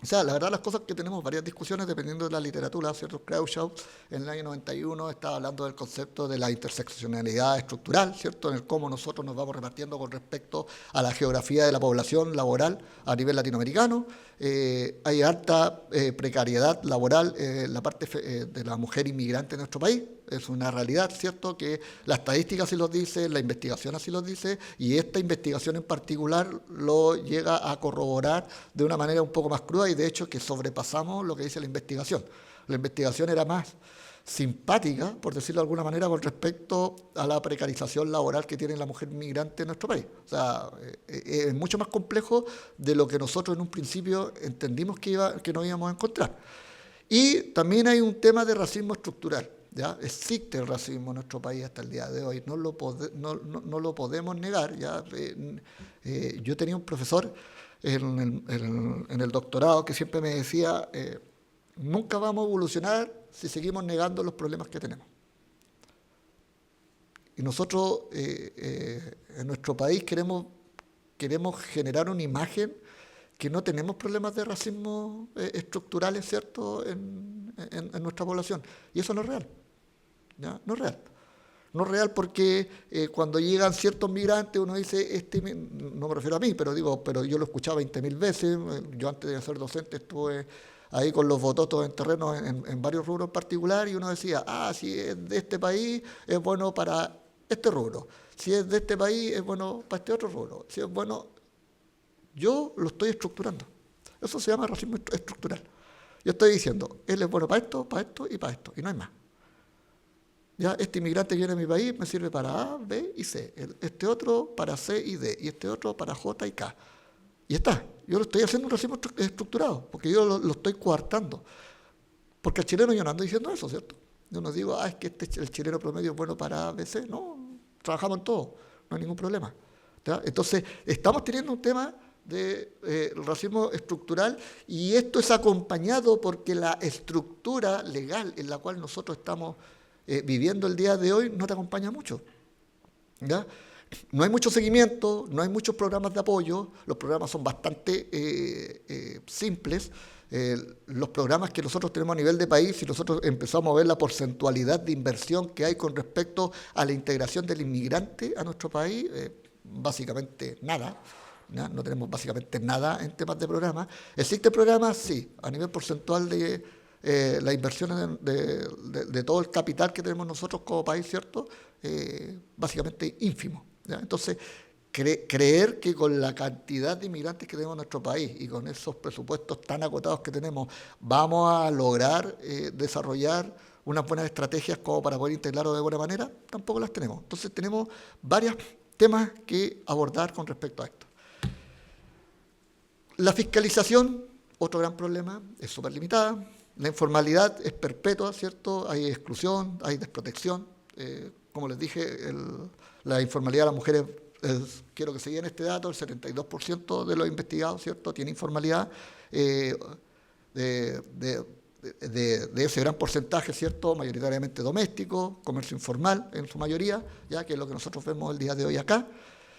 O sea, la verdad, las cosas que tenemos varias discusiones dependiendo de la literatura, ¿cierto? Kraushaw en el año 91 estaba hablando del concepto de la interseccionalidad estructural, ¿cierto? En el cómo nosotros nos vamos repartiendo con respecto a la geografía de la población laboral a nivel latinoamericano. Hay alta precariedad laboral en la parte de la mujer inmigrante en nuestro país. Es una realidad, ¿cierto?, que la estadística así lo dice, la investigación así lo dice, y esta investigación en particular lo llega a corroborar de una manera un poco más cruda, y de hecho que sobrepasamos lo que dice la investigación. La investigación era más simpática, por decirlo de alguna manera, con respecto a la precarización laboral que tiene la mujer migrante en nuestro país. O sea, es mucho más complejo de lo que nosotros en un principio entendimos que nos íbamos a encontrar. Y también hay un tema de racismo estructural. ¿Ya? Existe el racismo en nuestro país hasta el día de hoy, no lo podemos negar. ¿Ya? Yo tenía un profesor en el doctorado que siempre me decía, nunca vamos a evolucionar si seguimos negando los problemas que tenemos. Y nosotros en nuestro país queremos generar una imagen que no tenemos problemas de racismo estructurales, ¿cierto?, en nuestra población. Y eso no es real. ¿Ya? No es real. No es real porque cuando llegan ciertos migrantes uno dice, no me refiero a mí, pero yo lo escuchaba 20.000 veces. Yo antes de ser docente estuve ahí con los vototos en terrenos en varios rubros en particular, y uno decía, si es de este país es bueno para este rubro, si es de este país es bueno para este otro rubro, si es bueno... Yo lo estoy estructurando. Eso se llama racismo estructural. Yo estoy diciendo, él es bueno para esto y para esto, y no hay más. Ya, este inmigrante que viene a mi país me sirve para A, B y C. Este otro para C y D. Y este otro para J y K. Y está. Yo lo estoy haciendo un racismo estructurado, porque yo lo estoy coartando. Porque al chileno yo no ando diciendo eso, ¿cierto? Yo no digo, es que el chileno promedio es bueno para A, B, C. No, trabajamos en todo. No hay ningún problema. ¿Ya? Entonces, estamos teniendo un tema de racismo estructural, y esto es acompañado porque la estructura legal en la cual nosotros estamos viviendo el día de hoy no te acompaña mucho. ¿Ya? No hay mucho seguimiento, no hay muchos programas de apoyo, los programas son bastante simples. Los programas que nosotros tenemos a nivel de país, si nosotros empezamos a ver la porcentualidad de inversión que hay con respecto a la integración del inmigrante a nuestro país, básicamente nada. ¿Ya? No tenemos básicamente nada en temas de programas. ¿Existen programas? Sí, a nivel porcentual de las inversiones de todo el capital que tenemos nosotros como país, ¿cierto? Básicamente ínfimo. ¿Ya? Entonces, creer que con la cantidad de inmigrantes que tenemos en nuestro país y con esos presupuestos tan acotados que tenemos, vamos a lograr desarrollar unas buenas estrategias como para poder integrarlo de buena manera, tampoco las tenemos. Entonces, tenemos varios temas que abordar con respecto a esto. La fiscalización, otro gran problema, es súper limitada. La informalidad es perpetua, ¿cierto? Hay exclusión, hay desprotección. Como les dije, la informalidad de las mujeres, quiero que se llene este dato, el 72% de los investigados, ¿cierto?, tiene informalidad. De ese gran porcentaje, ¿cierto?, mayoritariamente doméstico, comercio informal en su mayoría, ya que es lo que nosotros vemos el día de hoy acá.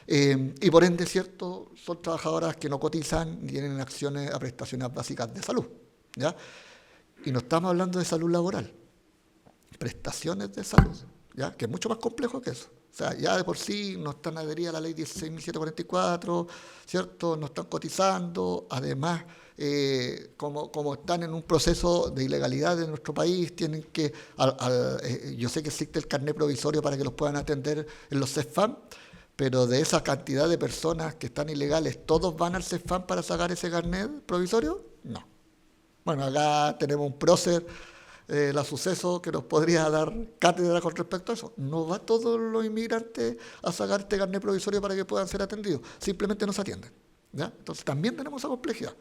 Y por ende, ¿cierto?, son trabajadoras que no cotizan ni tienen acciones a prestaciones básicas de salud. ¿Ya? Y no estamos hablando de salud laboral, prestaciones de salud, ¿ya?, que es mucho más complejo que eso. O sea, ya de por sí no están adheridas a la ley 16.744, ¿cierto?, no están cotizando, además como están en un proceso de ilegalidad en nuestro país, tienen que, yo sé que existe el carnet provisorio para que los puedan atender en los CESFAM, pero de esa cantidad de personas que están ilegales, ¿todos van al CESFAM para sacar ese carnet provisorio? No. Bueno, acá tenemos un prócer, la Suceso, que nos podría dar cátedra con respecto a eso. No va todos los inmigrantes a sacar este carnet provisorio para que puedan ser atendidos, simplemente no se atienden, ¿ya? Entonces también tenemos esa complejidad.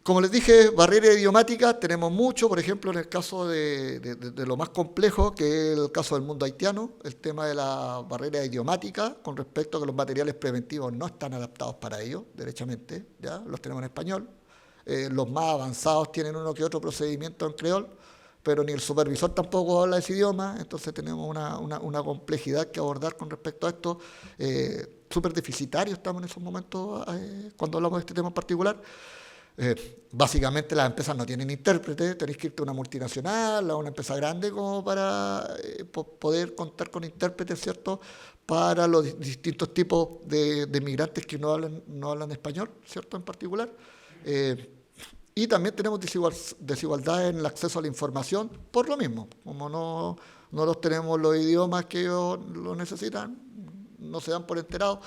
Como les dije, barrera idiomática tenemos mucho, por ejemplo, en el caso de lo más complejo, que es el caso del mundo haitiano, el tema de la barrera idiomática con respecto a que los materiales preventivos no están adaptados para ello, derechamente, ¿ya? Los tenemos en español. Los más avanzados tienen uno que otro procedimiento en creol, pero ni el supervisor tampoco habla ese idioma, entonces tenemos una complejidad que abordar con respecto a esto. Súper deficitario estamos en esos momentos cuando hablamos de este tema en particular. Básicamente las empresas no tienen intérprete, tenéis que irte a una multinacional, a una empresa grande como para poder contar con intérpretes, ¿cierto? Para los distintos tipos de migrantes que no hablan español, ¿cierto? En particular. Y también tenemos desigualdad en el acceso a la información por lo mismo. Como no los tenemos los idiomas que ellos lo necesitan, no se dan por enterados,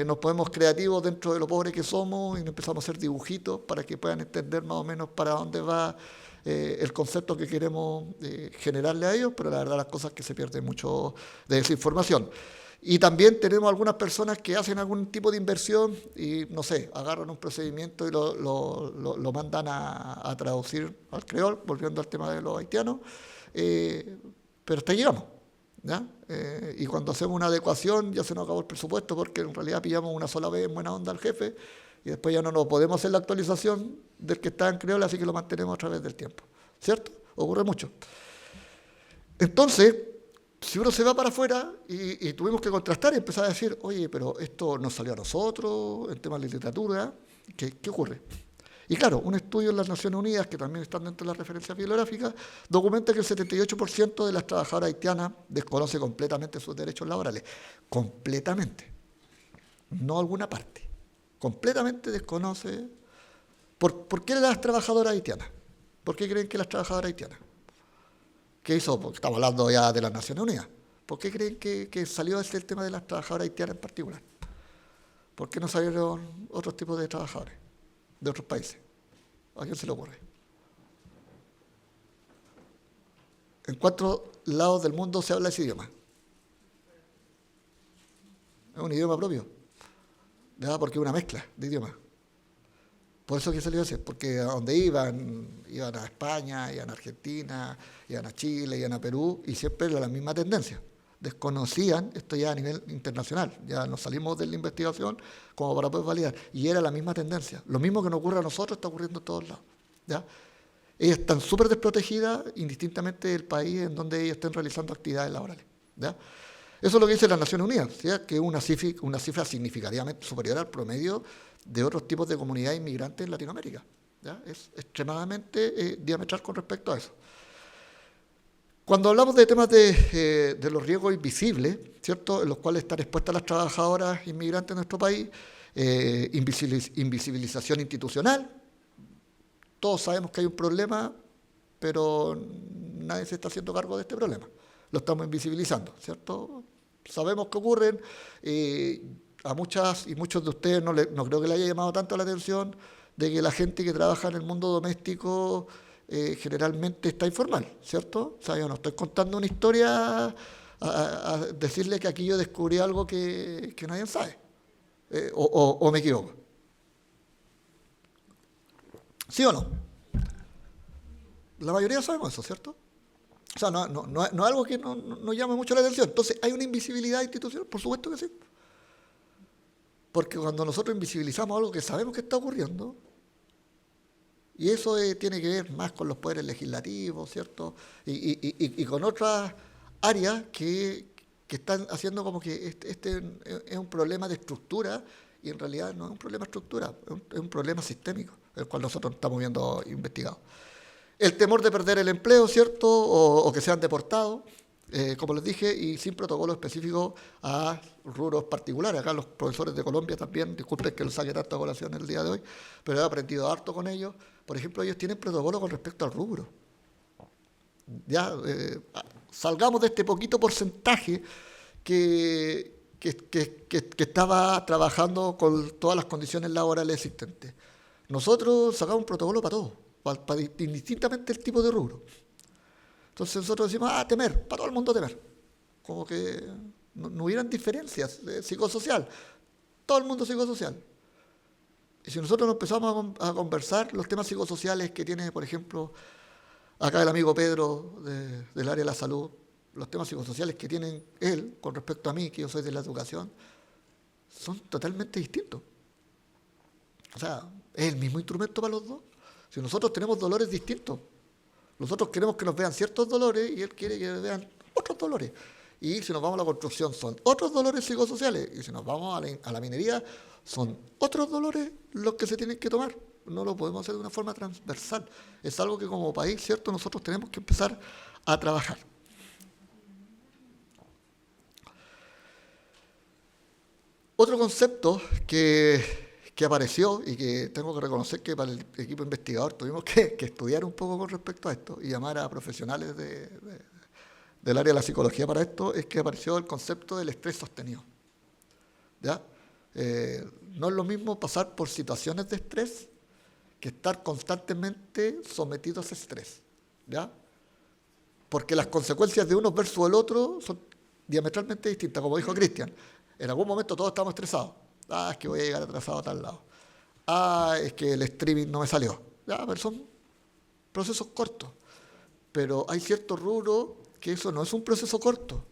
nos ponemos creativos dentro de lo pobres que somos y empezamos a hacer dibujitos para que puedan entender más o menos para dónde va el concepto que queremos generarle a ellos, pero la verdad las cosas que se pierden mucho de esa información. Y también tenemos algunas personas que hacen algún tipo de inversión y, no sé, agarran un procedimiento y lo mandan a traducir al creol, volviendo al tema de los haitianos, pero hasta ahí llegamos, ¿ya? Y cuando hacemos una adecuación ya se nos acabó el presupuesto porque en realidad pillamos una sola vez en buena onda al jefe y después ya no podemos hacer la actualización del que está en creol, así que lo mantenemos a través del tiempo, ¿cierto? Ocurre mucho. Entonces, si uno se va para afuera y tuvimos que contrastar y empezar a decir, oye, pero esto nos salió a nosotros, en temas de literatura, ¿qué ocurre? Y claro, un estudio en las Naciones Unidas, que también están dentro de las referencias bibliográficas, documenta que el 78% de las trabajadoras haitianas desconoce completamente sus derechos laborales. Completamente. No alguna parte. Completamente desconoce. ¿Por qué las trabajadoras haitianas? ¿Por qué creen que las trabajadoras haitianas? ¿Qué hizo? Porque estamos hablando ya de las Naciones Unidas. ¿Por qué creen que salió ese el tema de las trabajadoras haitianas en particular? ¿Por qué no salieron otros tipos de trabajadores de otros países? ¿A quién se le ocurre? ¿En cuántos lados del mundo se habla ese idioma? Es un idioma propio, ¿ya? Porque es una mezcla de idiomas. Por eso que salió ese, porque a donde iban a España, iban a Argentina, iban a Chile, iban a Perú, y siempre era la misma tendencia. Desconocían, esto ya a nivel internacional, ya nos salimos de la investigación como para poder validar, y era la misma tendencia. Lo mismo que nos ocurre a nosotros está ocurriendo en todos lados, ¿ya? Ellas están súper desprotegidas, indistintamente del país en donde ellas estén realizando actividades laborales, ¿ya? Eso es lo que dice las Naciones Unidas, ¿sí? Que es una cifra significativamente superior al promedio de otros tipos de comunidades inmigrantes en Latinoamérica, ¿ya? Es extremadamente diametral con respecto a eso. Cuando hablamos de temas de los riesgos invisibles, ¿cierto?, en los cuales están expuestas las trabajadoras inmigrantes en nuestro país, invisibilización institucional, todos sabemos que hay un problema, pero nadie se está haciendo cargo de este problema. Lo estamos invisibilizando, ¿cierto? Sabemos que ocurren, a muchas y muchos de ustedes no creo que le haya llamado tanto la atención de que la gente que trabaja en el mundo doméstico generalmente está informal, ¿cierto? O sea, yo no estoy contando una historia a decirle que aquí yo descubrí algo que nadie sabe, o me equivoco. ¿Sí o no? La mayoría sabemos eso, ¿cierto? O sea, no es algo que nos llame mucho la atención. Entonces, ¿hay una invisibilidad institucional? Por supuesto que sí. Porque cuando nosotros invisibilizamos algo que sabemos que está ocurriendo, y eso tiene que ver más con los poderes legislativos, ¿cierto? Y con otras áreas que están haciendo como que este es un problema de estructura, y en realidad no es un problema de estructura, es un problema sistémico, el cual nosotros estamos viendo investigado. El temor de perder el empleo, ¿cierto? O que sean deportados. como les dije, y sin protocolo específico a rubros particulares. Acá los profesores de Colombia también, disculpen que los saque tanta colación el día de hoy, pero he aprendido harto con ellos. Por ejemplo, ellos tienen protocolo con respecto al rubro. Ya, salgamos de este poquito porcentaje que estaba trabajando con todas las condiciones laborales existentes. Nosotros sacamos un protocolo para todo, para indistintamente el tipo de rubro. Entonces nosotros decimos, temer, para todo el mundo temer. Como que no hubieran diferencias psicosocial. Todo el mundo psicosocial. Y si nosotros nos empezamos a conversar los temas psicosociales que tiene, por ejemplo, acá el amigo Pedro del área de la salud, los temas psicosociales que tienen él con respecto a mí, que yo soy de la educación, son totalmente distintos. O sea, es el mismo instrumento para los dos. Si nosotros tenemos dolores distintos, nosotros queremos que nos vean ciertos dolores y él quiere que vean otros dolores. Y si nos vamos a la construcción son otros dolores psicosociales. Y si nos vamos a la minería son otros dolores los que se tienen que tomar. No lo podemos hacer de una forma transversal. Es algo que como país, ¿cierto?, nosotros tenemos que empezar a trabajar. Otro concepto que apareció y que tengo que reconocer que para el equipo investigador tuvimos que estudiar un poco con respecto a esto y llamar a profesionales del área de la psicología para esto, es que apareció el concepto del estrés sostenido. ¿Ya? No es lo mismo pasar por situaciones de estrés que estar constantemente sometidos a estrés. ¿Ya? Porque las consecuencias de uno versus el otro son diametralmente distintas, como dijo Cristian. En algún momento todos estamos estresados. Es que voy a llegar atrasado a tal lado. Es que el streaming no me salió. Ya, pero son procesos cortos. Pero hay ciertos rubros que eso no es un proceso corto.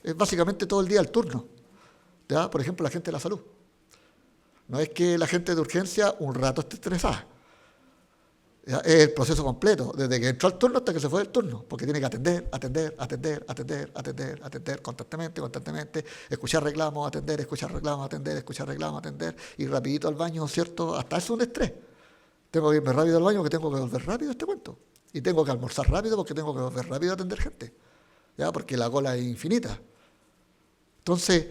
Es básicamente todo el día el turno. ¿Ya? Por ejemplo, la gente de la salud. No es que la gente de urgencia un rato esté estresada. ¿Ya? Es el proceso completo, desde que entró al turno hasta que se fue del turno, porque tiene que atender constantemente, escuchar reclamos, atender, y rapidito al baño, ¿cierto? Hasta eso es un estrés. Tengo que irme rápido al baño porque tengo que volver rápido a este cuento. Y tengo que almorzar rápido porque tengo que volver rápido a atender gente. ¿Ya? Porque la cola es infinita. Entonces,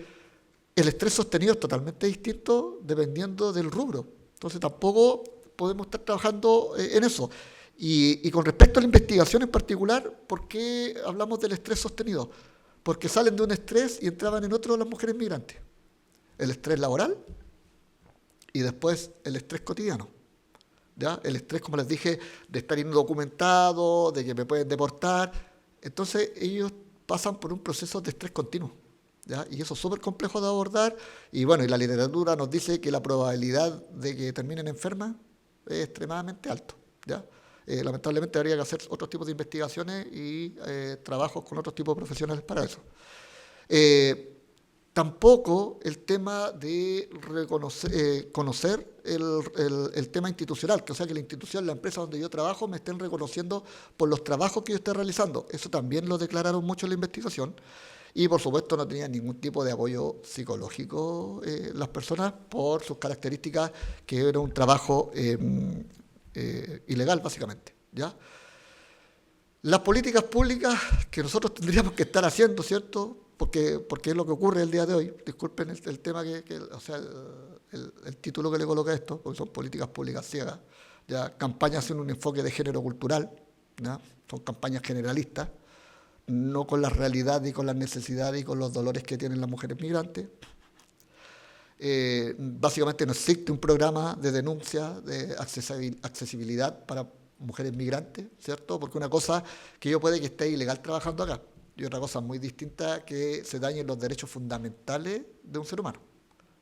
el estrés sostenido es totalmente distinto dependiendo del rubro. Entonces, tampoco podemos estar trabajando en eso. Y con respecto a la investigación en particular, ¿por qué hablamos del estrés sostenido? Porque salen de un estrés y entraban en otro las mujeres migrantes. El estrés laboral y después el estrés cotidiano. ¿Ya? El estrés, como les dije, de estar indocumentado, de que me pueden deportar. Entonces ellos pasan por un proceso de estrés continuo. ¿Ya? Y eso es súper complejo de abordar. Y bueno, y la literatura nos dice que la probabilidad de que terminen enfermas es extremadamente alto. ¿Ya? Lamentablemente habría que hacer otros tipos de investigaciones y trabajos con otros tipos de profesionales para eso. Tampoco el tema de conocer el tema institucional, que o sea que la institución, la empresa donde yo trabajo, me estén reconociendo por los trabajos que yo esté realizando. Eso también lo declararon mucho en la investigación. Y por supuesto no tenían ningún tipo de apoyo psicológico las personas por sus características, que era un trabajo ilegal básicamente. ¿Ya? Las políticas públicas que nosotros tendríamos que estar haciendo, ¿cierto? Porque es lo que ocurre el día de hoy. Disculpen el tema o sea, el título que le coloca a esto, porque son políticas públicas ciegas. ¿Ya? Campañas sin un enfoque de género cultural, ¿ya? Son campañas generalistas, no con la realidad y con las necesidades y con los dolores que tienen las mujeres migrantes. Básicamente no existe un programa de denuncia de accesibilidad para mujeres migrantes, ¿cierto? Porque una cosa que yo puede que esté ilegal trabajando acá y otra cosa muy distinta que se dañen los derechos fundamentales de un ser humano.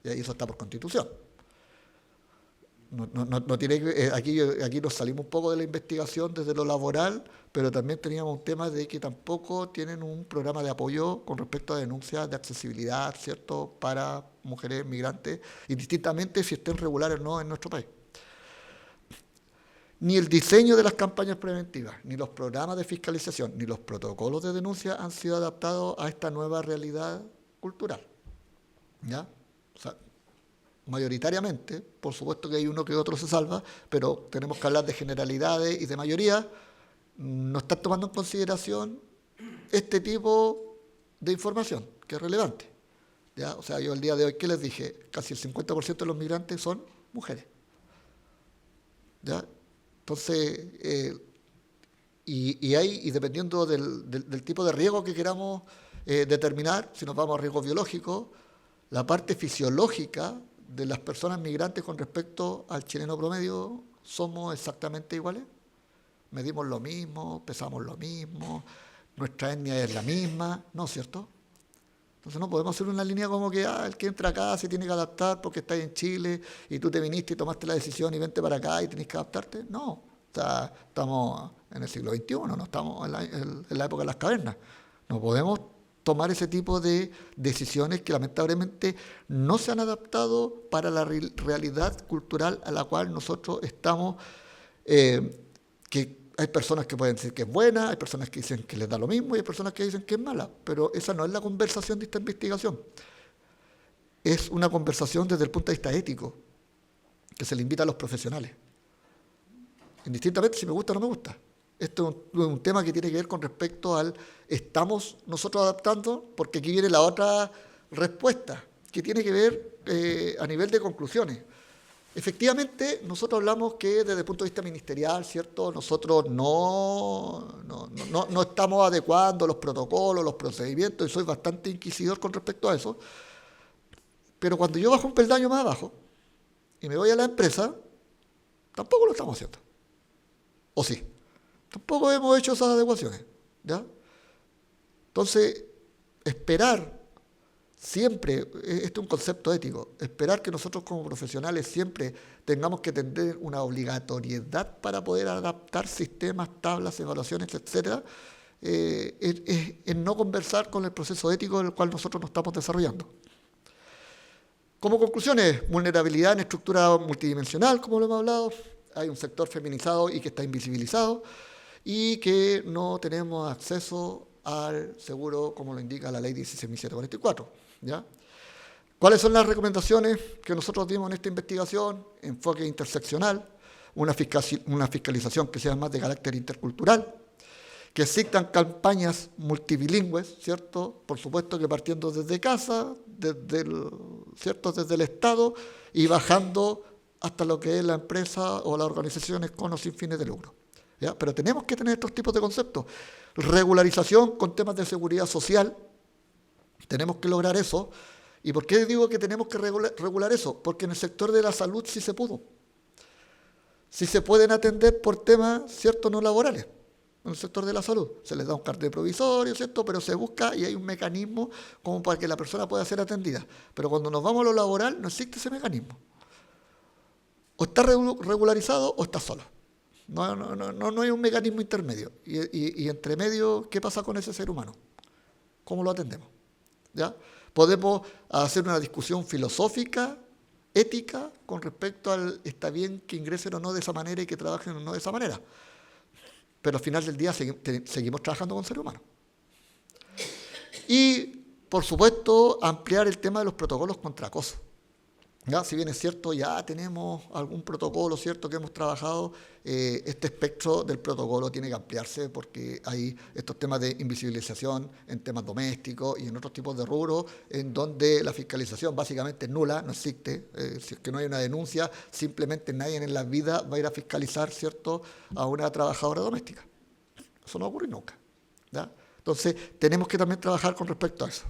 Y eso está por Constitución. No tiene aquí nos salimos un poco de la investigación desde lo laboral, pero también teníamos un tema de que tampoco tienen un programa de apoyo con respecto a denuncias de accesibilidad, ¿cierto?, para mujeres migrantes, indistintamente si estén regulares o no en nuestro país. Ni el diseño de las campañas preventivas, ni los programas de fiscalización, ni los protocolos de denuncia han sido adaptados a esta nueva realidad cultural. ¿Ya? O sea, mayoritariamente, por supuesto que hay uno que otro se salva, pero tenemos que hablar de generalidades y de mayoría, no están tomando en consideración este tipo de información, que es relevante. ¿Ya? O sea, yo el día de hoy, ¿qué les dije? Casi el 50% de los migrantes son mujeres. ¿Ya? Entonces, y dependiendo del tipo de riesgo que queramos determinar, si nos vamos a riesgo biológico, la parte fisiológica de las personas migrantes con respecto al chileno promedio somos exactamente iguales. Medimos lo mismo, pesamos lo mismo, nuestra etnia es la misma, ¿no es cierto? Entonces no podemos hacer una línea como que el que entra acá se tiene que adaptar porque está en Chile y tú te viniste y tomaste la decisión y vente para acá y tenés que adaptarte. No, estamos en el siglo XXI, no estamos en la época de las cavernas. No podemos tomar ese tipo de decisiones que lamentablemente no se han adaptado para la realidad cultural a la cual nosotros estamos, que hay personas que pueden decir que es buena, hay personas que dicen que les da lo mismo y hay personas que dicen que es mala, pero esa no es la conversación de esta investigación. Es una conversación desde el punto de vista ético, que se le invita a los profesionales. Indistintamente si me gusta o no me gusta. Esto es un tema que tiene que ver con respecto al ¿estamos nosotros adaptando? Porque aquí viene la otra respuesta, que tiene que ver a nivel de conclusiones. Efectivamente, nosotros hablamos que desde el punto de vista ministerial, ¿cierto? Nosotros no estamos adecuando los protocolos, los procedimientos, y soy bastante inquisidor con respecto a eso. Pero cuando yo bajo un peldaño más abajo y me voy a la empresa, tampoco lo estamos haciendo. ¿O sí? Tampoco hemos hecho esas adecuaciones, ¿ya? Entonces, esperar siempre, este es un concepto ético, esperar que nosotros como profesionales siempre tengamos que tener una obligatoriedad para poder adaptar sistemas, tablas, evaluaciones, etcétera, es no conversar con el proceso ético en el cual nosotros nos estamos desarrollando. Como conclusiones, vulnerabilidad en estructura multidimensional, como lo hemos hablado, hay un sector feminizado y que está invisibilizado, y que no tenemos acceso al seguro, como lo indica la ley 16.744. ¿Ya? ¿Cuáles son las recomendaciones que nosotros dimos en esta investigación? Enfoque interseccional, una fiscalización que sea más de carácter intercultural, que existan campañas multilingües, ¿cierto? Por supuesto que partiendo desde casa, ¿cierto? Desde el Estado y bajando hasta lo que es la empresa o las organizaciones con o sin fines de lucro. ¿Ya? Pero tenemos que tener estos tipos de conceptos. Regularización con temas de seguridad social, tenemos que lograr eso. ¿Y por qué digo que tenemos que regular eso? Porque en el sector de la salud sí se pudo. Sí se pueden atender por temas, ¿cierto?, no laborales. En el sector de la salud se les da un carnet provisorio, ¿cierto?, pero se busca y hay un mecanismo como para que la persona pueda ser atendida. Pero cuando nos vamos a lo laboral no existe ese mecanismo. O está regularizado o está solo. No hay un mecanismo intermedio. Y entre medio, ¿qué pasa con ese ser humano? ¿Cómo lo atendemos? ¿Ya? Podemos hacer una discusión filosófica, ética, con respecto al está bien que ingresen o no de esa manera y que trabajen o no de esa manera. Pero al final del día seguimos trabajando con seres humanos. Y, por supuesto, ampliar el tema de los protocolos contra acoso. ¿Ya? Si bien es cierto, ya tenemos algún protocolo, ¿cierto?, que hemos trabajado, este espectro del protocolo tiene que ampliarse porque hay estos temas de invisibilización en temas domésticos y en otros tipos de rubros en donde la fiscalización básicamente es nula, no existe. Si es que no hay una denuncia, simplemente nadie en la vida va a ir a fiscalizar, ¿cierto?, a una trabajadora doméstica. Eso no ocurre nunca. ¿Ya? Entonces, tenemos que también trabajar con respecto a eso.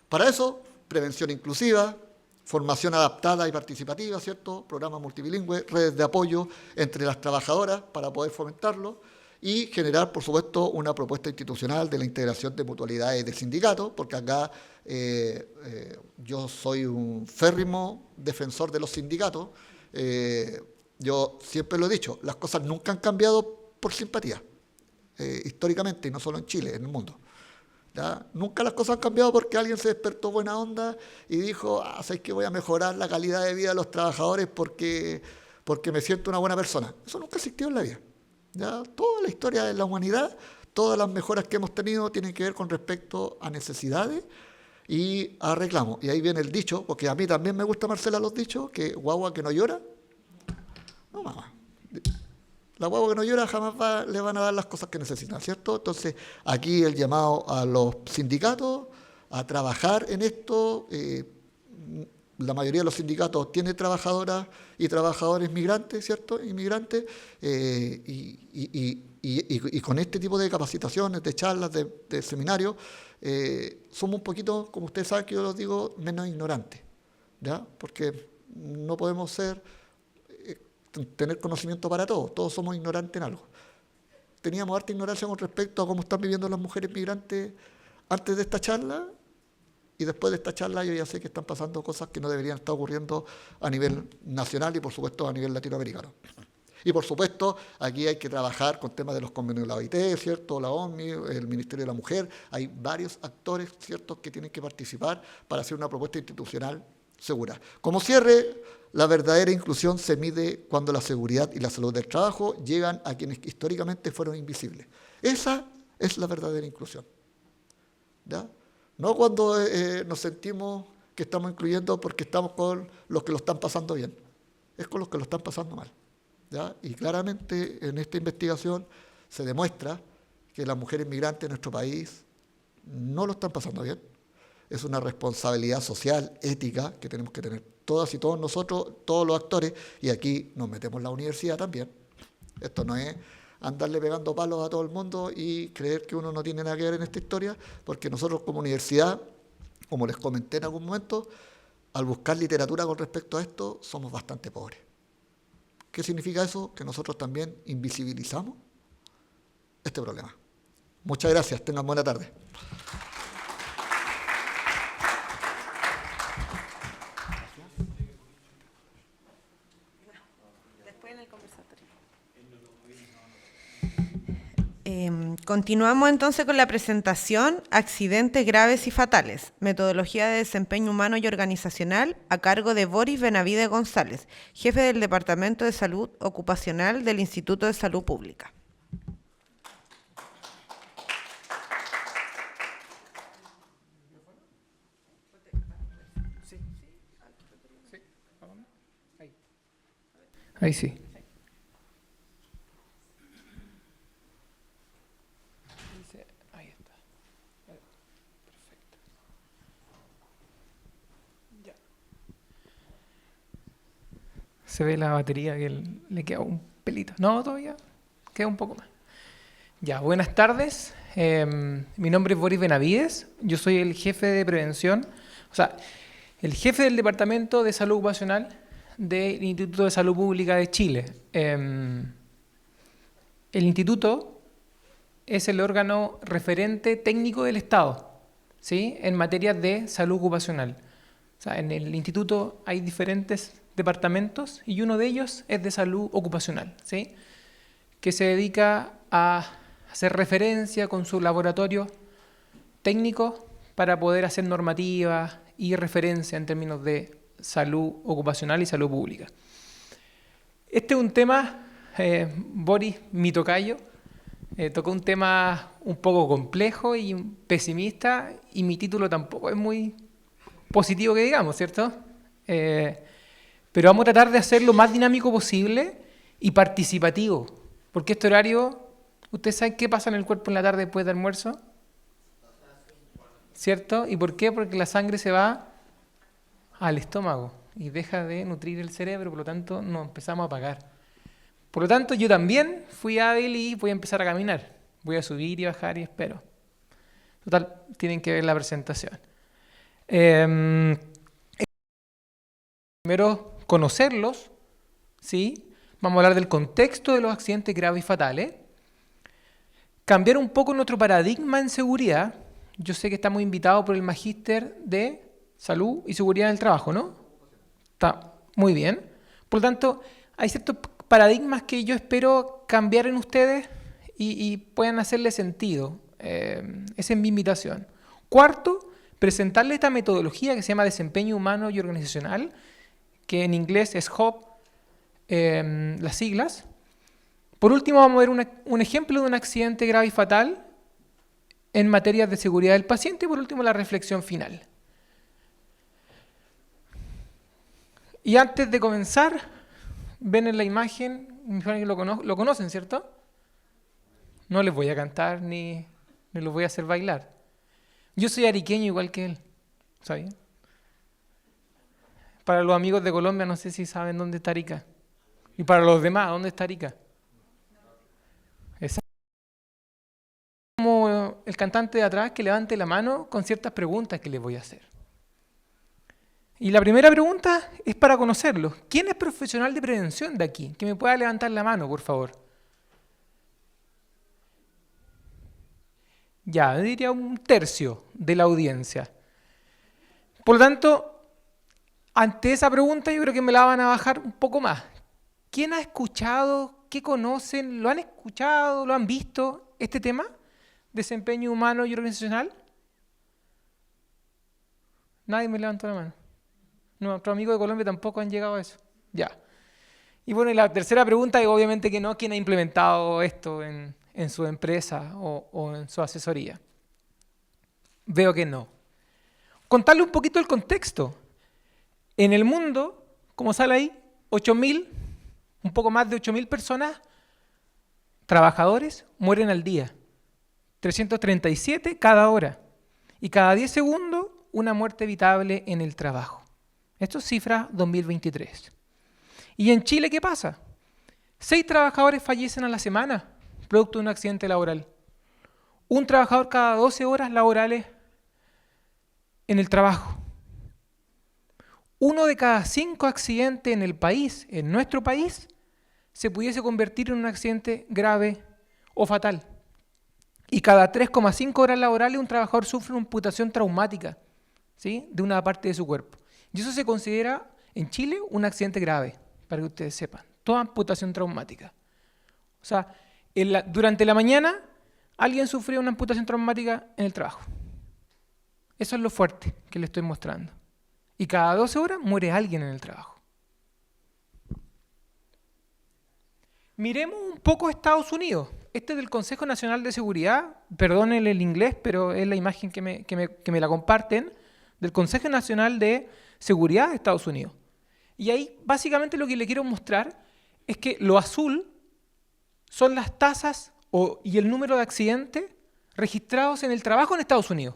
Para eso, prevención inclusiva, formación adaptada y participativa, ¿cierto? Programas multilingües, redes de apoyo entre las trabajadoras para poder fomentarlo y generar, por supuesto, una propuesta institucional de la integración de mutualidades del sindicato, porque acá yo soy un férrimo defensor de los sindicatos. Yo siempre lo he dicho, las cosas nunca han cambiado por simpatía, históricamente, y no solo en Chile, en el mundo. ¿Ya? Nunca las cosas han cambiado porque alguien se despertó buena onda y dijo, ¿sabes qué? Voy a mejorar la calidad de vida de los trabajadores porque me siento una buena persona. Eso nunca existió en la vida. ¿Ya? Toda la historia de la humanidad, todas las mejoras que hemos tenido tienen que ver con respecto a necesidades y a reclamos. Y ahí viene el dicho, porque a mí también me gusta, Marcela, los dichos, que guagua que no llora, no mamá. La guagua que no llora jamás le van a dar las cosas que necesitan, ¿cierto? Entonces, aquí el llamado a los sindicatos a trabajar en esto. La mayoría de los sindicatos tiene trabajadoras y trabajadores migrantes, ¿cierto? Inmigrantes, y con este tipo de capacitaciones, de charlas, de seminarios, somos un poquito, como ustedes saben que yo los digo, menos ignorantes, ¿ya? Porque no podemos tener conocimiento para todo, todos somos ignorantes en algo. Teníamos harta ignorancia con respecto a cómo están viviendo las mujeres migrantes antes de esta charla, y después de esta charla yo ya sé que están pasando cosas que no deberían estar ocurriendo a nivel nacional y por supuesto a nivel latinoamericano. Y por supuesto aquí hay que trabajar con temas de los convenios de la OIT, ¿cierto? La OMI, el Ministerio de la Mujer. Hay varios actores, ¿cierto?, que tienen que participar para hacer una propuesta institucional segura. Como cierre, la verdadera inclusión se mide cuando la seguridad y la salud del trabajo llegan a quienes históricamente fueron invisibles. Esa es la verdadera inclusión, ¿ya? No cuando nos sentimos que estamos incluyendo porque estamos con los que lo están pasando bien, es con los que lo están pasando mal, ¿ya? Y claramente en esta investigación se demuestra que las mujeres migrantes en nuestro país no lo están pasando bien. Es una responsabilidad social, ética, que tenemos que tener todas y todos nosotros, todos los actores, y aquí nos metemos la universidad también. Esto no es andarle pegando palos a todo el mundo y creer que uno no tiene nada que ver en esta historia, porque nosotros como universidad, como les comenté en algún momento, al buscar literatura con respecto a esto, somos bastante pobres. ¿Qué significa eso? Que nosotros también invisibilizamos este problema. Muchas gracias, tengan buena tarde. Continuamos entonces con la presentación Accidentes graves y fatales, metodología de desempeño humano y organizacional, a cargo de Boris Benavides González, jefe del Departamento de Salud Ocupacional del Instituto de Salud Pública. Ahí sí. Ahí está. Perfecto. Ya. Se ve la batería que le queda un pelito. No, todavía queda un poco más. Ya, buenas tardes. Mi nombre es Boris Benavides. Yo soy el jefe de prevención, o sea, el jefe del Departamento de Salud Ocupacional del Instituto de Salud Pública de Chile. El instituto es el órgano referente técnico del Estado, ¿sí?, en materia de salud ocupacional. O sea, en el instituto hay diferentes departamentos y uno de ellos es de salud ocupacional, ¿sí?, que se dedica a hacer referencia con su laboratorio técnico para poder hacer normativas y referencia en términos de salud ocupacional y salud pública. Este es un tema, Boris, mi tocayo, tocó un tema un poco complejo y pesimista, y mi título tampoco es muy positivo que digamos, ¿cierto? Pero vamos a tratar de hacerlo lo más dinámico posible y participativo, porque este horario, ¿ustedes saben qué pasa en el cuerpo en la tarde después del almuerzo? ¿Cierto? ¿Y por qué? Porque la sangre se va al estómago y deja de nutrir el cerebro, por lo tanto nos empezamos a apagar. Por lo tanto yo también fui hábil y voy a empezar a caminar. Voy a subir y bajar y espero. Total, tienen que ver la presentación. Primero, conocerlos, ¿sí? Vamos a hablar del contexto de los accidentes graves y fatales. Cambiar un poco nuestro paradigma en seguridad. Yo sé que estamos invitados por el Magíster de Salud y Seguridad del Trabajo, ¿no? Está muy bien. Por lo tanto, hay ciertos paradigmas que yo espero cambiar en ustedes y puedan hacerle sentido. Esa es mi invitación. Cuarto, presentarles esta metodología que se llama Desempeño Humano y Organizacional, que en inglés es HOP, las siglas. Por último, vamos a ver un ejemplo de un accidente grave y fatal en materia de seguridad del paciente, y por último la reflexión final. Y antes de comenzar, ven en la imagen, me imagino que lo conocen, ¿cierto? No les voy a cantar ni los voy a hacer bailar. Yo soy ariqueño igual que él, ¿sabes? Para los amigos de Colombia no sé si saben dónde está Arica. Y para los demás, ¿dónde está Arica? Exacto. Como el cantante de atrás que levante la mano con ciertas preguntas que les voy a hacer. Y la primera pregunta es para conocerlo. ¿Quién es profesional de prevención de aquí? Que me pueda levantar la mano, por favor. Ya, yo diría un tercio de la audiencia. Por lo tanto, ante esa pregunta yo creo que me la van a bajar un poco más. ¿Quién ha escuchado, qué conocen, lo han escuchado, lo han visto, este tema? Desempeño humano y organizacional. Nadie me levantó la mano. Nuestros amigos de Colombia tampoco han llegado a eso. Ya. Y bueno, y la tercera pregunta es obviamente que no, ¿quién ha implementado esto en su empresa o en su asesoría? Veo que no. Contarle un poquito el contexto. En el mundo, como sale ahí, 8.000, un poco más de 8.000 personas, trabajadores, mueren al día. 337 cada hora. Y cada 10 segundos, una muerte evitable en el trabajo. Esto es cifra 2023. ¿Y en Chile qué pasa? 6 trabajadores fallecen a la semana, producto de un accidente laboral. Un trabajador cada 12 horas laborales en el trabajo. 1 de cada 5 accidentes en el país, en nuestro país, se pudiese convertir en un accidente grave o fatal. Y cada 3,5 horas laborales un trabajador sufre una amputación traumática, ¿sí?, de una parte de su cuerpo. Y eso se considera en Chile un accidente grave, para que ustedes sepan. Toda amputación traumática. O sea, durante la mañana alguien sufrió una amputación traumática en el trabajo. Eso es lo fuerte que le estoy mostrando. Y cada 12 horas muere alguien en el trabajo. Miremos un poco Estados Unidos. Este es del Consejo Nacional de Seguridad. Perdonen el inglés, pero es la imagen que me la comparten. Del Consejo Nacional de Seguridad de Estados Unidos. Y ahí básicamente lo que le quiero mostrar es que lo azul son las tasas y el número de accidentes registrados en el trabajo en Estados Unidos.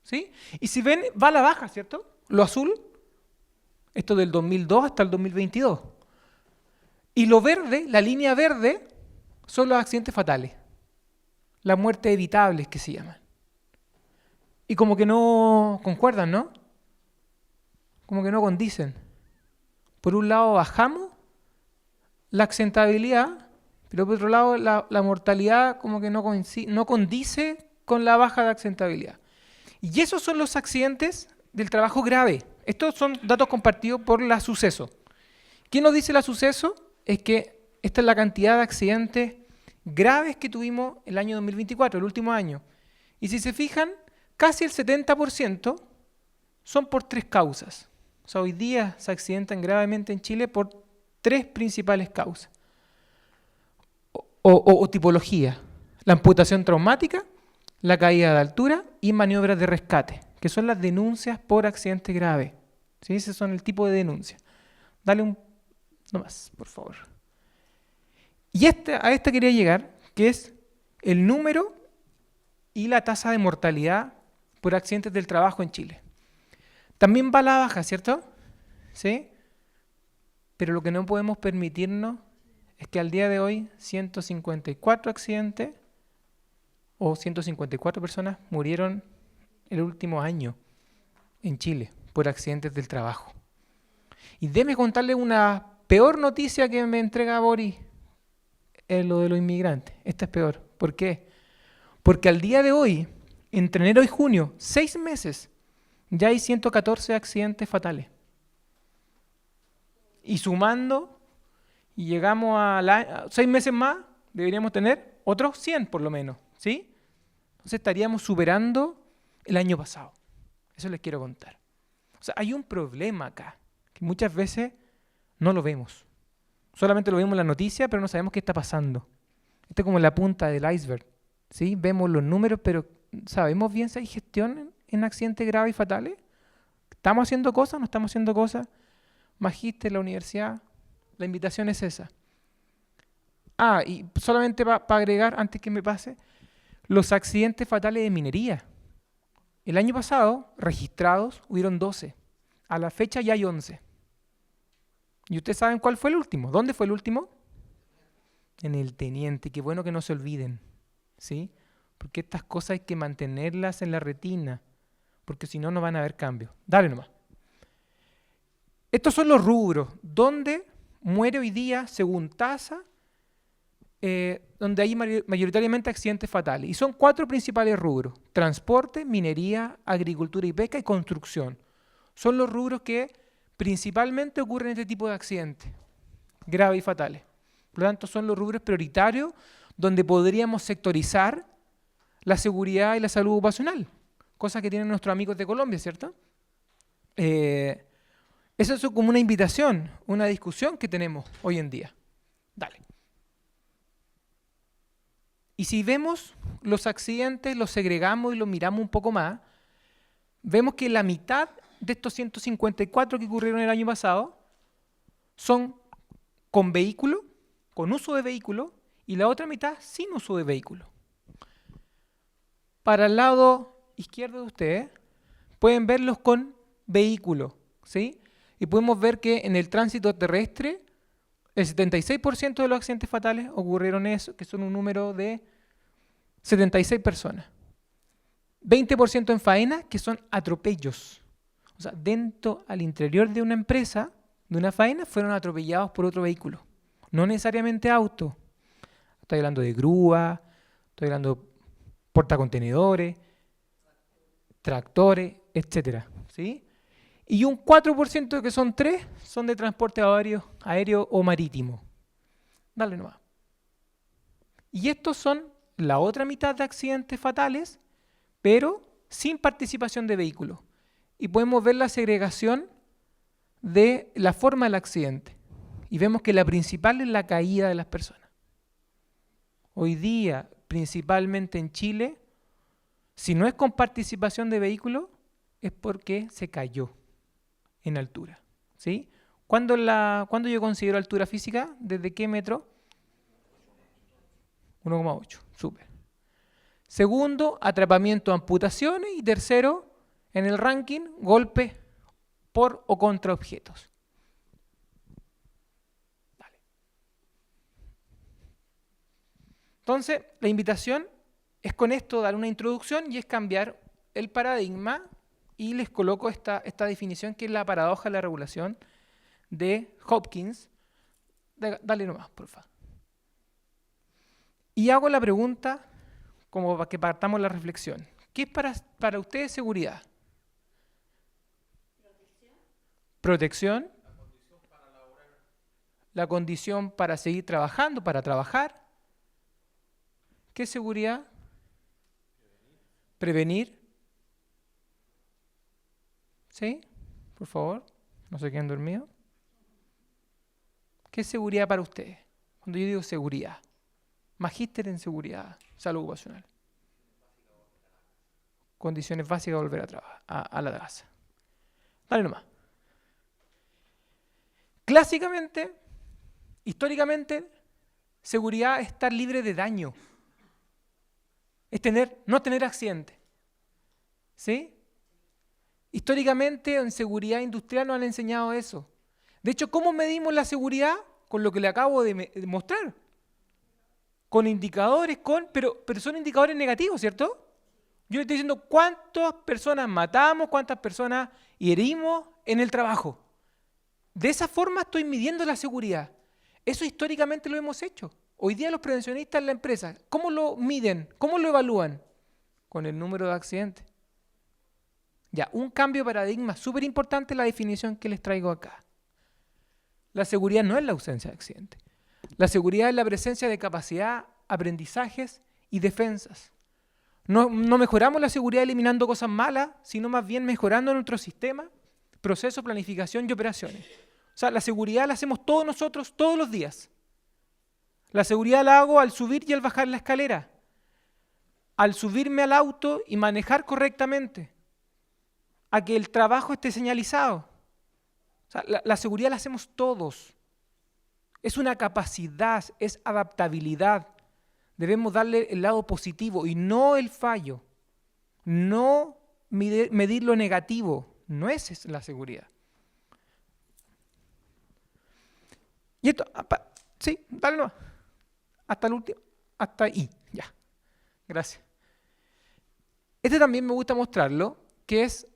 ¿Sí? Y si ven, va a la baja, ¿cierto? Lo azul, esto del 2002 hasta el 2022. Y lo verde, la línea verde, son los accidentes fatales. Las muertes evitables que se llaman. Y como que no concuerdan, ¿no? Como que no condicen. Por un lado bajamos la accidentabilidad, pero por otro lado la mortalidad como que no condice con la baja de accidentabilidad. Y esos son los accidentes del trabajo grave. Estos son datos compartidos por la Suceso. ¿Qué nos dice la Suceso? Es que esta es la cantidad de accidentes graves que tuvimos el año 2024, el último año. Y si se fijan, casi el 70% son por 3 causas. O sea, hoy día se accidentan gravemente en Chile por 3 principales causas. O tipología. La amputación traumática, la caída de altura y maniobras de rescate, que son las denuncias por accidente grave. ¿Sí? Ese son el tipo de denuncia. Dale no más, por favor. Y a esta quería llegar, que es el número y la tasa de mortalidad por accidentes del trabajo en Chile. También va a la baja, ¿cierto? ¿Sí? Pero lo que no podemos permitirnos es que al día de hoy 154 accidentes o 154 personas murieron el último año en Chile por accidentes del trabajo. Y déjeme contarle una peor noticia que me entrega Boris, es lo de los inmigrantes. Esta es peor. ¿Por qué? Porque al día de hoy, entre enero y junio, 6 meses, ya hay 114 accidentes fatales. Y sumando, y llegamos a 6 meses más, deberíamos tener otros 100 por lo menos, ¿sí? Entonces estaríamos superando el año pasado. Eso les quiero contar. O sea, hay un problema acá, que muchas veces no lo vemos. Solamente lo vemos en la noticia, pero no sabemos qué está pasando. Esto es como la punta del iceberg, ¿sí? Vemos los números, pero ¿sabemos bien si hay gestión en accidentes graves y fatales? ¿Estamos haciendo cosas? ¿No estamos haciendo cosas? Magíster, la universidad, La invitación es esa. Y solamente para agregar, antes que me pase, los accidentes fatales de minería. El año pasado, registrados, hubieron 12. A la fecha ya hay 11. ¿Y ustedes saben cuál fue el último? ¿Dónde fue el último? En el Teniente. Qué bueno que no se olviden, ¿sí? Porque estas cosas hay que mantenerlas en la retina, porque si no, no van a haber cambios. Dale nomás. Estos son los rubros donde muere hoy día, según tasa, donde hay mayoritariamente accidentes fatales. Y son 4 principales rubros: transporte, minería, agricultura y pesca y construcción. Son los rubros que principalmente ocurren este tipo de accidentes graves y fatales. Por lo tanto, son los rubros prioritarios donde podríamos sectorizar la seguridad y la salud ocupacional, cosa que tienen nuestros amigos de Colombia, ¿cierto? Eso es como una invitación, una discusión que tenemos hoy en día. Dale. Y si vemos los accidentes, los segregamos y los miramos un poco más, vemos que la mitad de estos 154 que ocurrieron el año pasado son con vehículo, con uso de vehículo, y la otra mitad sin uso de vehículo. Para el lado izquierdo de ustedes, pueden verlos con vehículo, ¿sí? Y podemos ver que en el tránsito terrestre, el 76% de los accidentes fatales ocurrieron eso, que son un número de 76 personas. 20% en faena, que son atropellos. O sea, dentro, al interior de una empresa, de una faena, fueron atropellados por otro vehículo. No necesariamente auto. Estoy hablando de grúa, estoy hablando de portacontenedores, tractores, etcétera, ¿sí? Y un 4% que son 3 son de transporte aéreo o marítimo. Dale nomás. Y estos son la otra mitad de accidentes fatales, pero sin participación de vehículos. Y podemos ver la segregación de la forma del accidente. Y vemos que la principal es la caída de las personas. Hoy día, principalmente en Chile, si no es con participación de vehículos, es porque se cayó en altura, ¿sí? ¿Cuándo yo considero altura física? ¿Desde qué metro? 1,8, súper. Segundo, atrapamiento, amputaciones. Y tercero, en el ranking, golpes por o contra objetos. Dale. Entonces, la invitación es con esto dar una introducción y es cambiar el paradigma, y les coloco esta definición que es la paradoja de la regulación de Hopkins. Dale nomás, por favor. Y hago la pregunta como para que partamos la reflexión. ¿Qué es para ustedes seguridad? Protección. La condición para seguir trabajando, para trabajar. ¿Qué es seguridad? Prevenir. ¿Sí? Por favor, no se queden dormidos. ¿Qué es seguridad para ustedes? Cuando yo digo seguridad, magíster en seguridad, salud ocupacional. Condiciones básicas de volver a trabajar, a la casa. Dale nomás. Clásicamente, históricamente, seguridad es estar libre de daño. Es no tener accidente. ¿Sí? Históricamente en seguridad industrial nos han enseñado eso. De hecho, ¿cómo medimos la seguridad? Con lo que le acabo de mostrar. Con indicadores, pero son indicadores negativos, ¿cierto? Yo le estoy diciendo cuántas personas matamos, cuántas personas herimos en el trabajo. De esa forma estoy midiendo la seguridad. Eso históricamente lo hemos hecho. Hoy día los prevencionistas en la empresa, ¿cómo lo miden? ¿Cómo lo evalúan? Con el número de accidentes. Ya, un cambio de paradigma súper importante la definición que les traigo acá. La seguridad no es la ausencia de accidentes. La seguridad es la presencia de capacidad, aprendizajes y defensas. No mejoramos la seguridad eliminando cosas malas, sino más bien mejorando nuestro sistema, proceso, planificación y operaciones. O sea, la seguridad la hacemos todos nosotros, todos los días. La seguridad la hago al subir y al bajar la escalera, al subirme al auto y manejar correctamente, a que el trabajo esté señalizado. O sea, la seguridad la hacemos todos. Es una capacidad, es adaptabilidad. Debemos darle el lado positivo y no el fallo. No medir lo negativo. No esa es la seguridad. Y esto, sí, dale nomás. Hasta el último, hasta ahí, ya. Gracias. Este también me gusta mostrarlo, que es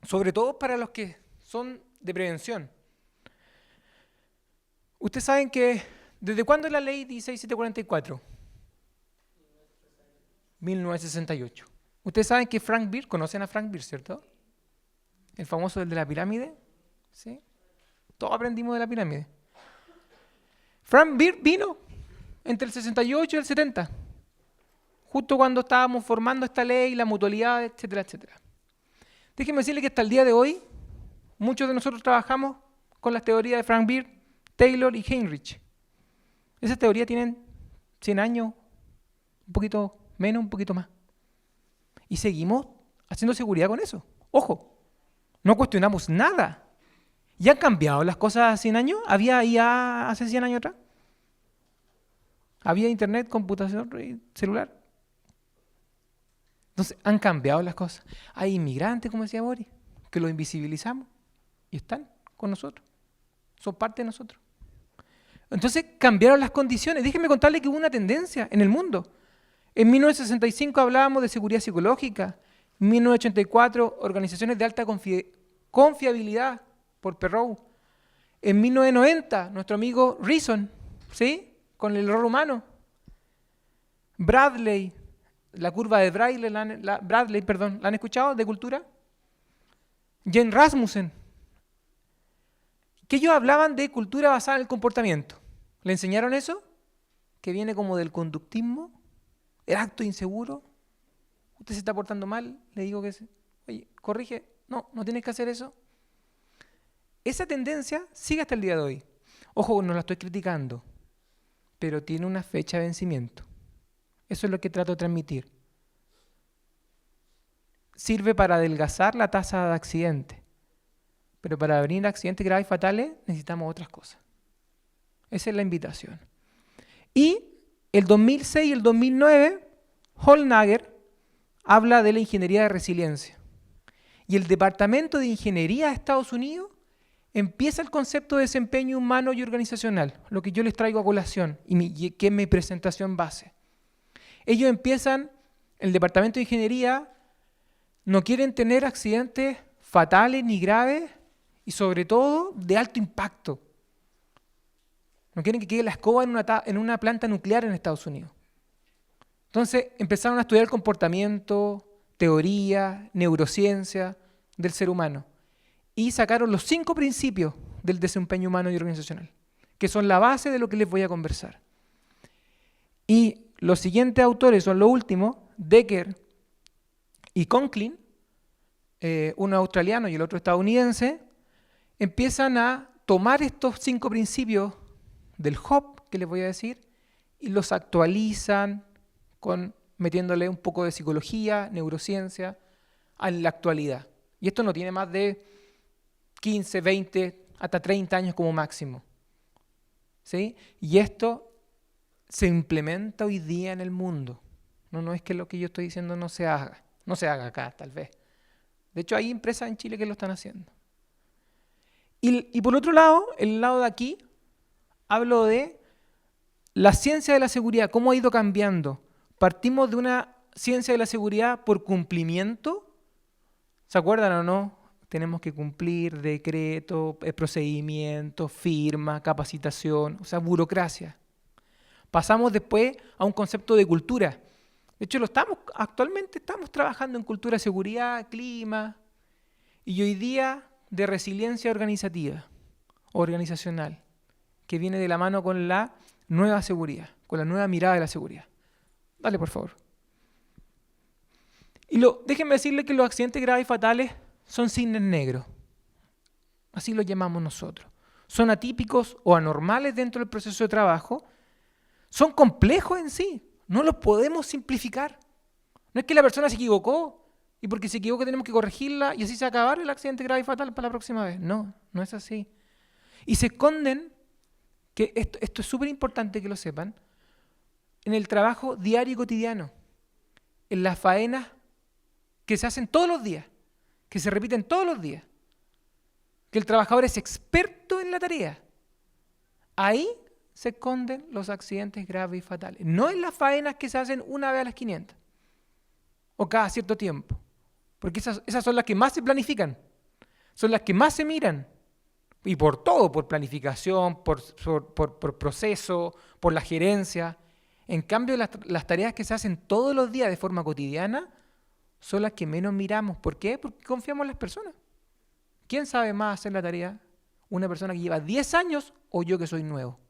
sobre todo para los que son de prevención. Ustedes saben que, ¿desde cuándo es la ley 16744? 1968. Ustedes saben que Frank Beard, ¿conocen a Frank Beard, cierto? El famoso del de la pirámide, ¿sí? Todos aprendimos de la pirámide. Frank Beard vino entre el 68 y el 70, justo cuando estábamos formando esta ley, la mutualidad, etcétera, etcétera. Déjenme decirle que hasta el día de hoy, muchos de nosotros trabajamos con las teorías de Frank Beard, Taylor y Heinrich. Esas teorías tienen 100 años, un poquito menos, un poquito más. Y seguimos haciendo seguridad con eso. Ojo, no cuestionamos nada. ¿Ya han cambiado las cosas hace 100 años? ¿Había IA hace 100 años atrás? ¿Había internet, computación, celular? Entonces, han cambiado las cosas. Hay inmigrantes, como decía Boris, que los invisibilizamos y están con nosotros. Son parte de nosotros. Entonces, cambiaron las condiciones. Déjenme contarles que hubo una tendencia en el mundo. En 1965 hablábamos de seguridad psicológica. En 1984, organizaciones de alta confiabilidad por Perrow. En 1990, nuestro amigo Reason, ¿sí? Con el error humano. Bradley, la curva de Bradley, ¿la han escuchado de cultura? Jen Rasmussen, que ellos hablaban de cultura basada en el comportamiento. ¿Le enseñaron eso? Que viene como del conductismo, el acto inseguro. Usted se está portando mal, le digo que oye, corrige, no tienes que hacer eso. Esa tendencia sigue hasta el día de hoy. Ojo, no la estoy criticando, pero tiene una fecha de vencimiento. Eso es lo que trato de transmitir. Sirve para adelgazar la tasa de accidentes, pero para prevenir accidentes graves y fatales necesitamos otras cosas. Esa es la invitación. Y el 2006 y el 2009, Holnager habla de la ingeniería de resiliencia. Y el Departamento de Ingeniería de Estados Unidos empieza el concepto de desempeño humano y organizacional, lo que yo les traigo a colación y que es mi presentación base. Ellos empiezan, el Departamento de Ingeniería, no quieren tener accidentes fatales ni graves y sobre todo de alto impacto. No quieren que quede la escoba en una planta nuclear en Estados Unidos. Entonces empezaron a estudiar el comportamiento, teoría, neurociencia del ser humano y sacaron los 5 principios del desempeño humano y organizacional, que son la base de lo que les voy a conversar. Y los siguientes autores son los últimos, Decker y Conklin, uno australiano y el otro estadounidense, empiezan a tomar estos 5 principios del HOP, que les voy a decir, y los actualizan metiéndole un poco de psicología, neurociencia, a la actualidad. Y esto no tiene más de 15, 20, hasta 30 años como máximo. ¿Sí? Y esto se implementa hoy día en el mundo. No es que lo que yo estoy diciendo no se haga. No se haga acá, tal vez. De hecho, hay empresas en Chile que lo están haciendo. Y por otro lado, el lado de aquí, hablo de la ciencia de la seguridad, cómo ha ido cambiando. Partimos de una ciencia de la seguridad por cumplimiento. ¿Se acuerdan o no? Tenemos que cumplir decreto, procedimientos, firma, capacitación, o sea, burocracia. Pasamos después a un concepto de cultura. De hecho, actualmente estamos trabajando en cultura de seguridad, clima, y hoy día de resiliencia organizativa, organizacional, que viene de la mano con la nueva seguridad, con la nueva mirada de la seguridad. Dale, por favor. Y déjenme decirles que los accidentes graves y fatales son cisnes negros. Así los llamamos nosotros. Son atípicos o anormales dentro del proceso de trabajo. Son complejos en sí. No los podemos simplificar. No es que la persona se equivocó y porque se equivocó tenemos que corregirla y así se va a acabar el accidente grave y fatal para la próxima vez. No es así. Y se esconden que esto es súper importante que lo sepan, en el trabajo diario y cotidiano, en las faenas que se hacen todos los días, que se repiten todos los días, que el trabajador es experto en la tarea. Ahí se esconden los accidentes graves y fatales. No en las faenas que se hacen una vez a las 500 o cada cierto tiempo, porque esas son las que más se planifican, son las que más se miran, y por todo, por planificación, por proceso, por la gerencia. En cambio, las tareas que se hacen todos los días de forma cotidiana son las que menos miramos. ¿Por qué? Porque confiamos en las personas. ¿Quién sabe más hacer la tarea? ¿Una persona que lleva 10 años o yo que soy nuevo?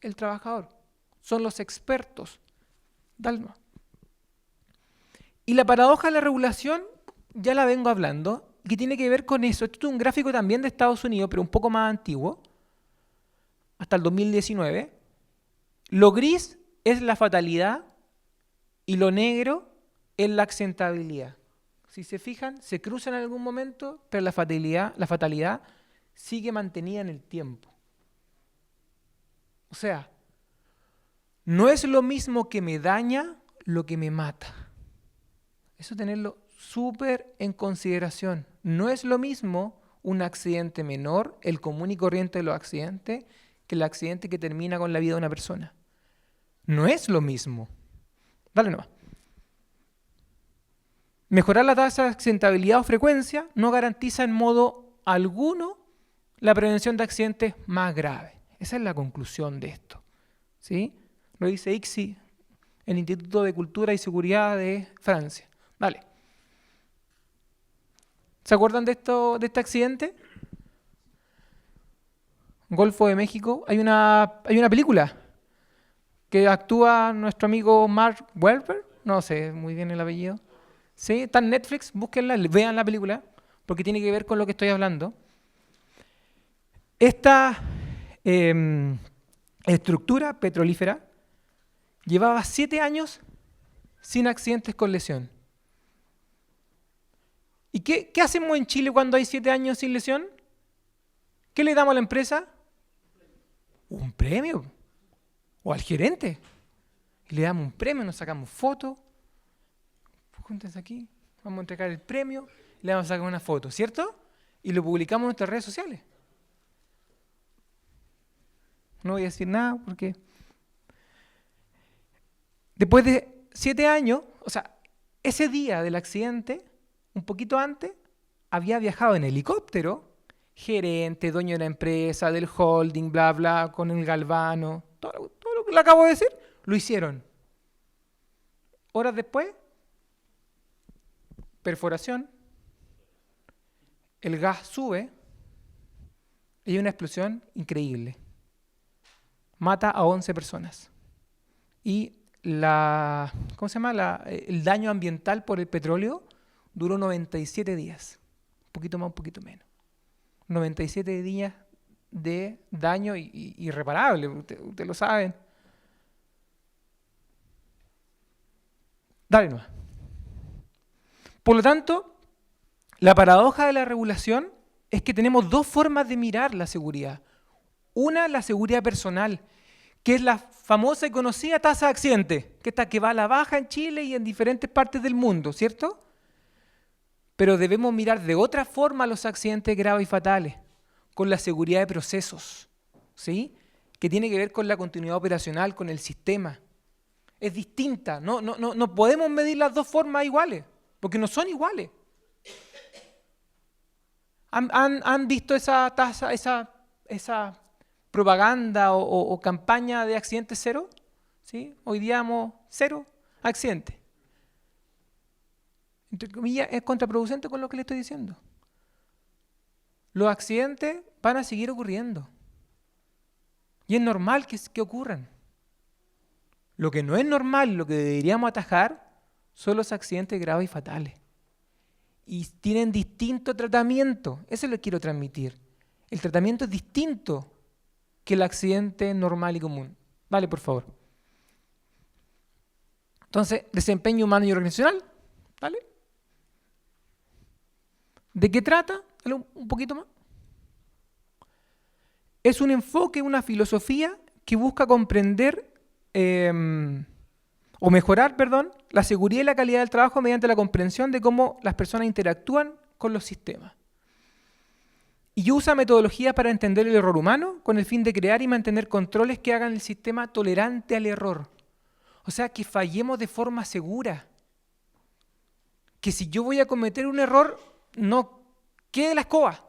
El trabajador. Son los expertos. Dalma. Y la paradoja de la regulación ya la vengo hablando, que tiene que ver con eso. Esto es un gráfico también de Estados Unidos, pero un poco más antiguo, hasta el 2019. Lo gris es la fatalidad y lo negro es la accidentabilidad. Si se fijan, se cruzan en algún momento, pero la fatalidad sigue mantenida en el tiempo. O sea, no es lo mismo que me daña lo que me mata. Eso tenerlo súper en consideración. No es lo mismo un accidente menor, el común y corriente de los accidentes, que el accidente que termina con la vida de una persona. No es lo mismo. Dale nomás. Mejorar la tasa de accidentabilidad o frecuencia no garantiza en modo alguno la prevención de accidentes más graves. Esa es la conclusión de esto. ¿Sí? Lo dice ICSI, el Instituto de Cultura y Seguridad de Francia. Vale. ¿Se acuerdan de este accidente? Golfo de México. Hay una película que actúa nuestro amigo Mark Wahlberg. No sé muy bien el apellido. Sí, está en Netflix, búsquenla, vean la película, porque tiene que ver con lo que estoy hablando. Esta estructura petrolífera llevaba 7 años sin accidentes con lesión. ¿Y qué hacemos en Chile cuando hay 7 años sin lesión? ¿Qué le damos a la empresa? Un premio. O al gerente. Y le damos un premio, nos sacamos fotos. Júntense aquí, vamos a entregar el premio, le vamos a sacar una foto, ¿cierto? Y lo publicamos en nuestras redes sociales. No voy a decir nada porque después de 7 años, o sea, ese día del accidente, un poquito antes, había viajado en helicóptero, gerente, dueño de la empresa, del holding, bla, bla, con el galvano, todo lo que le acabo de decir, lo hicieron. Horas después, perforación, el gas sube y hay una explosión increíble. Mata a 11 personas. Y el daño ambiental por el petróleo duró 97 días. Un poquito más, un poquito menos. 97 días de daño irreparable, ustedes lo saben. Dale nomás. Por lo tanto, la paradoja de la regulación es que tenemos dos formas de mirar la seguridad. Una, la seguridad personal, que es la famosa y conocida tasa de accidentes, que va a la baja en Chile y en diferentes partes del mundo, ¿cierto? Pero debemos mirar de otra forma los accidentes graves y fatales, con la seguridad de procesos, ¿sí? Que tiene que ver con la continuidad operacional, con el sistema. Es distinta, no podemos medir las dos formas iguales. Porque no son iguales. ¿Han visto esa tasa, esa propaganda o campaña de accidentes cero? ¿Sí? Hoy día damos 0 accidentes. Entre comillas, es contraproducente con lo que le estoy diciendo. Los accidentes van a seguir ocurriendo. Y es normal que ocurran. Lo que no es normal, lo que deberíamos atajar, son los accidentes graves y fatales. Y tienen distinto tratamiento. Eso es lo que quiero transmitir. El tratamiento es distinto que el accidente normal y común. Vale, por favor. Entonces, desempeño humano y organizacional. ¿Vale? ¿De qué trata? Un poquito más. es un enfoque, una filosofía que busca comprender o mejorar, la seguridad y la calidad del trabajo mediante la comprensión de cómo las personas interactúan con los sistemas. Y usa metodologías para entender el error humano con el fin de crear y mantener controles que hagan el sistema tolerante al error. O sea, que fallemos de forma segura. Que si yo voy a cometer un error, no quede la escoba,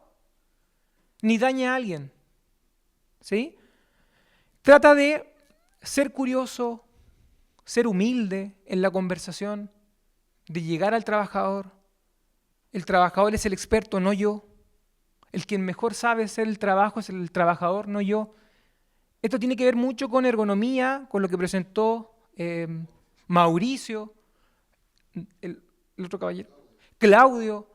ni dañe a alguien. ¿Sí? Trata de ser curioso, ser humilde en la conversación, de llegar al trabajador. El trabajador es el experto, no yo. El quien mejor sabe hacer el trabajo es el trabajador, no yo. Esto tiene que ver mucho con ergonomía, con lo que presentó Mauricio, el otro caballero, Claudio,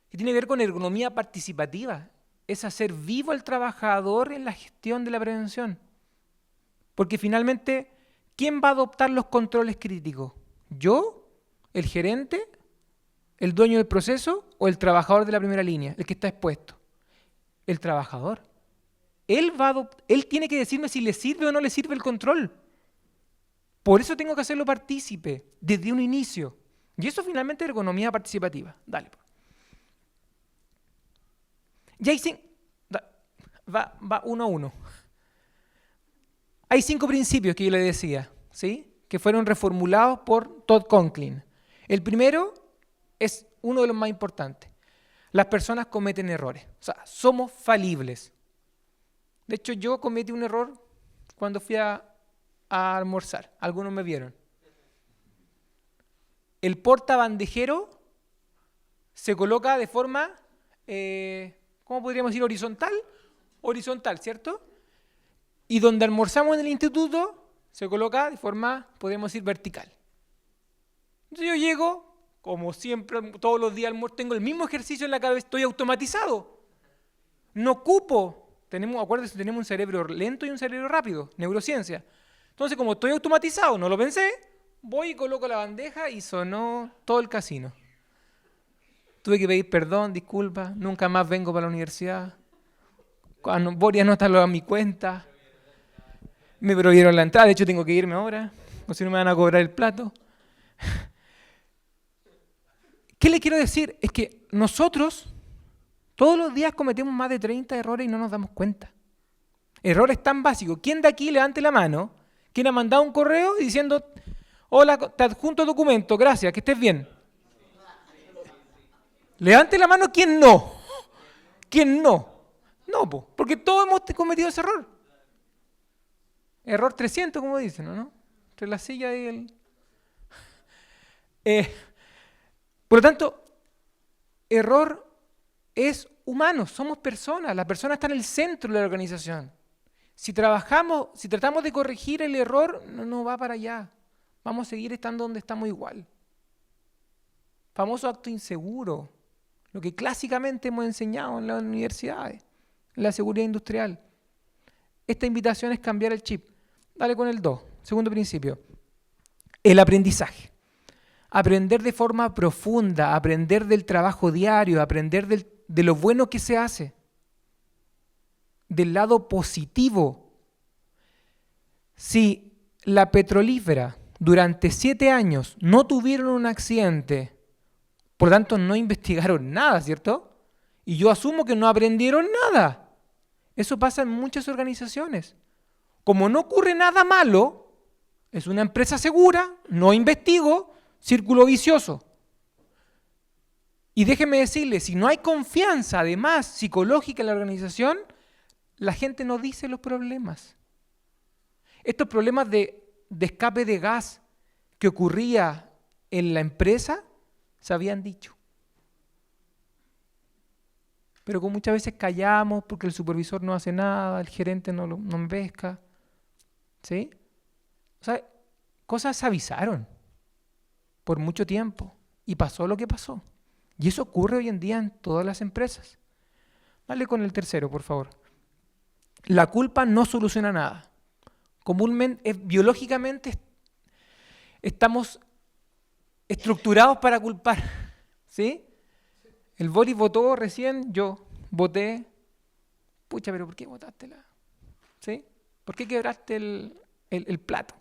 que tiene que ver con ergonomía participativa. Es hacer vivo al trabajador en la gestión de la prevención. Porque finalmente, ¿quién va a adoptar los controles críticos? ¿Yo? ¿El gerente? ¿El dueño del proceso? ¿O el trabajador de la primera línea, el que está expuesto? El trabajador. Él tiene que decirme si le sirve o no le sirve el control. Por eso tengo que hacerlo partícipe desde un inicio. Y eso finalmente es ergonomía participativa. Dale. Y hay va uno a uno. Hay 5 principios que yo le decía, ¿sí? Que fueron reformulados por Todd Conklin. El primero es uno de los más importantes. Las personas cometen errores. O sea, somos falibles. De hecho, yo cometí un error cuando fui a almorzar. Algunos me vieron. El portabandejero se coloca de forma, ¿cómo podríamos decir? Horizontal. Horizontal, ¿cierto? Y donde almorzamos en el instituto se coloca de forma, podríamos decir, vertical. Entonces yo llego, como siempre, todos los días almuerzo, tengo el mismo ejercicio en la cabeza, estoy automatizado. No ocupo, acuérdense, tenemos un cerebro lento y un cerebro rápido, neurociencia. Entonces, como estoy automatizado, no lo pensé, voy y coloco la bandeja y sonó todo el casino. Tuve que pedir perdón, disculpa, nunca más vengo para la universidad. Voy a anotarlo a mi cuenta. Me prohibieron la entrada, de hecho tengo que irme ahora, o si no me van a cobrar el plato. ¿Qué le quiero decir? Es que nosotros todos los días cometemos más de 30 errores y no nos damos cuenta. Errores tan básicos. ¿Quién de aquí levante la mano? ¿Quién ha mandado un correo diciendo, hola, te adjunto documento, gracias, que estés bien? Levante la mano, ¿quién no? ¿Quién no? No, porque todos hemos cometido ese error. Error 300, como dicen, ¿no? Entre la silla y el... por lo tanto, error es humano, somos personas, la persona está en el centro de la organización. Si tratamos de corregir el error, no va para allá. Vamos a seguir estando donde estamos igual. Famoso acto inseguro, lo que clásicamente hemos enseñado en las universidades, en la seguridad industrial. Esta invitación es cambiar el chip. Dale con el 2, segundo principio. El aprendizaje. Aprender de forma profunda, aprender del trabajo diario, aprender de lo bueno que se hace, del lado positivo. Si la petrolífera durante 7 años no tuvieron un accidente, por lo tanto no investigaron nada, ¿cierto? Y yo asumo que no aprendieron nada. Eso pasa en muchas organizaciones. Como no ocurre nada malo, es una empresa segura, no investigo, círculo vicioso. Y déjenme decirles, si no hay confianza, además, psicológica en la organización, la gente no dice los problemas. Estos problemas de escape de gas que ocurría en la empresa, se habían dicho. Pero como muchas veces callamos porque el supervisor no hace nada, el gerente no me pesca. ¿Sí? O sea, cosas se avisaron por mucho tiempo y pasó lo que pasó. Y eso ocurre hoy en día en todas las empresas. Dale con el tercero, por favor. La culpa no soluciona nada. Comúnmente, biológicamente, estamos estructurados para culpar. ¿Sí? El Boris votó recién, yo voté. Pucha, pero ¿por qué votaste la? ¿Sí? ¿Por qué quebraste el plato?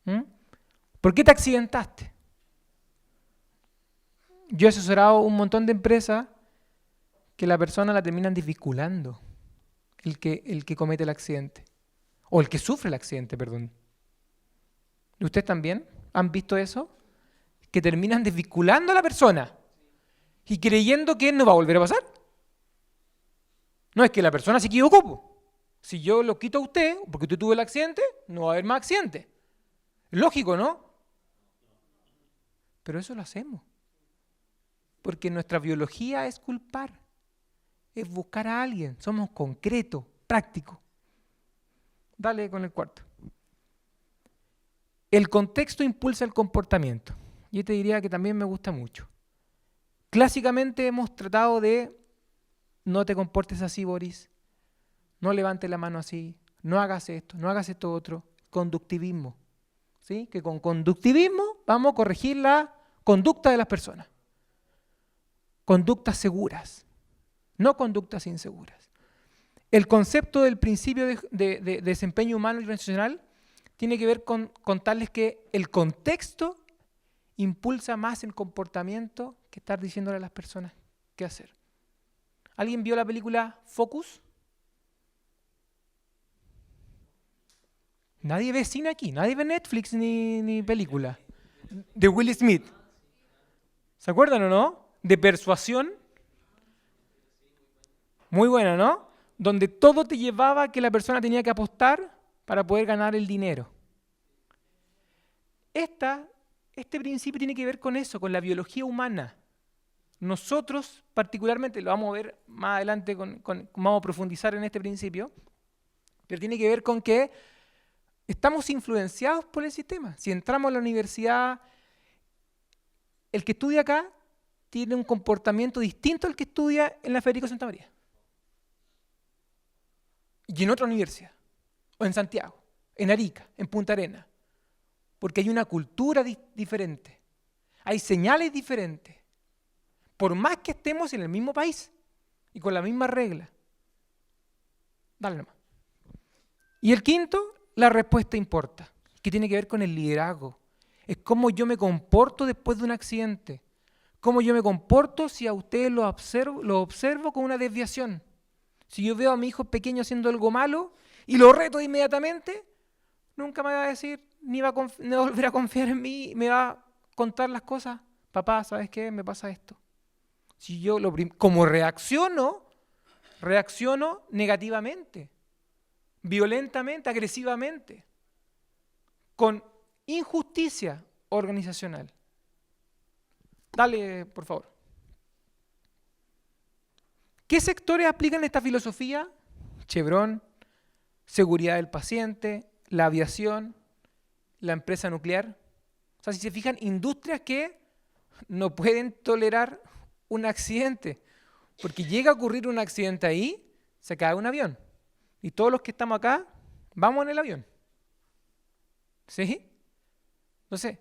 ¿Mm? ¿Por qué te accidentaste? Yo he asesorado un montón de empresas que la persona la terminan desvinculando, el que comete el accidente, o el que sufre el accidente, perdón. ¿Y ustedes también han visto eso? Que terminan desvinculando a la persona y creyendo que no va a volver a pasar. No, es que la persona se equivocó, po. Si yo lo quito a usted, porque usted tuvo el accidente, no va a haber más accidente. Es lógico, ¿no? Pero eso lo hacemos. Porque nuestra biología es culpar, es buscar a alguien. Somos concretos, prácticos. Dale con el cuarto. El contexto impulsa el comportamiento. Yo te diría que también me gusta mucho. Clásicamente hemos tratado de no te comportes así, Boris, no levantes la mano así, no hagas esto otro. Conductivismo. ¿Sí? Que con conductivismo vamos a corregir la conducta de las personas. Conductas seguras, no conductas inseguras. El concepto del principio de desempeño humano y organizacional tiene que ver con contarles que el contexto impulsa más el comportamiento que estar diciéndole a las personas qué hacer. ¿Alguien vio la película Focus? Nadie ve cine aquí, nadie ve Netflix ni película. De Will Smith. ¿Se acuerdan o no? De persuasión. Muy buena, ¿no? Donde todo te llevaba a que la persona tenía que apostar para poder ganar el dinero. Este principio tiene que ver con eso, con la biología humana. Nosotros, particularmente, lo vamos a ver más adelante, vamos a profundizar en este principio, pero tiene que ver con que estamos influenciados por el sistema. Si entramos a la universidad, el que estudia acá tiene un comportamiento distinto al que estudia en la Federico Santa María. Y en otra universidad, o en Santiago, en Arica, en Punta Arenas. Porque hay una cultura diferente, hay señales diferentes. Por más que estemos en el mismo país y con la misma regla. Dale nomás. Y el quinto, la respuesta importa, que tiene que ver con el liderazgo. Es cómo yo me comporto después de un accidente. Cómo yo me comporto si a ustedes lo observo con una desviación. Si yo veo a mi hijo pequeño haciendo algo malo y lo reto inmediatamente, nunca me va a decir, ni va a volver a confiar en mí, me va a contar las cosas. Papá, ¿sabes qué? Me pasa esto. Si yo como reacciono negativamente, violentamente, agresivamente, con injusticia organizacional. Dale, por favor. ¿Qué sectores aplican esta filosofía? Chevron, seguridad del paciente, la aviación, la empresa nuclear. O sea, si se fijan, industrias que no pueden tolerar un accidente, porque llega a ocurrir un accidente ahí, se cae un avión. Y todos los que estamos acá, vamos en el avión. ¿Sí? Entonces,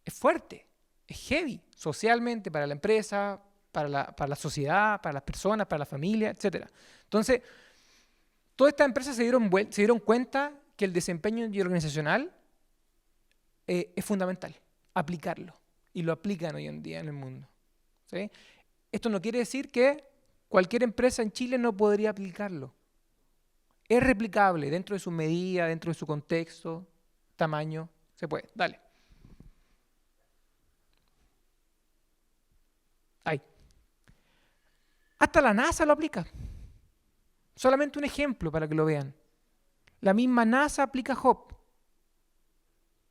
es fuerte, es heavy, socialmente, para la empresa, para la sociedad, para las personas, para la familia, etc. Entonces, todas estas empresas se dieron cuenta que el desempeño organizacional es fundamental, aplicarlo. Y lo aplican hoy en día en el mundo. ¿Sí? Esto no quiere decir que cualquier empresa en Chile no podría aplicarlo. Es replicable dentro de su medida, dentro de su contexto, tamaño, se puede. Dale. Ahí. Hasta la NASA lo aplica. Solamente un ejemplo para que lo vean. La misma NASA aplica HOP.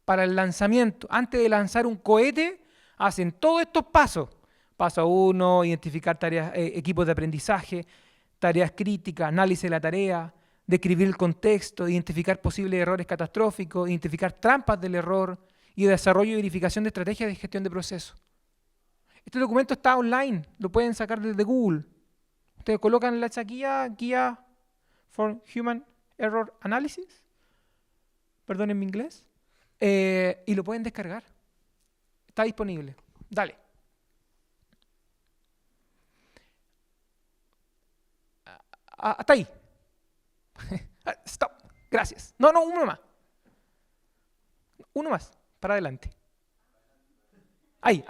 Para el lanzamiento, antes de lanzar un cohete, hacen todos estos pasos. Paso 1, identificar tareas, equipos de aprendizaje, tareas críticas, análisis de la tarea, describir el contexto, identificar posibles errores catastróficos, identificar trampas del error y desarrollo y verificación de estrategias de gestión de procesos. Este documento está online, lo pueden sacar desde Google. Ustedes colocan la guía for Human Error Analysis, perdonen mi inglés, y lo pueden descargar. Está disponible. Dale. Hasta ahí. Stop. Gracias. No, uno más. Uno más. Para adelante. Ahí.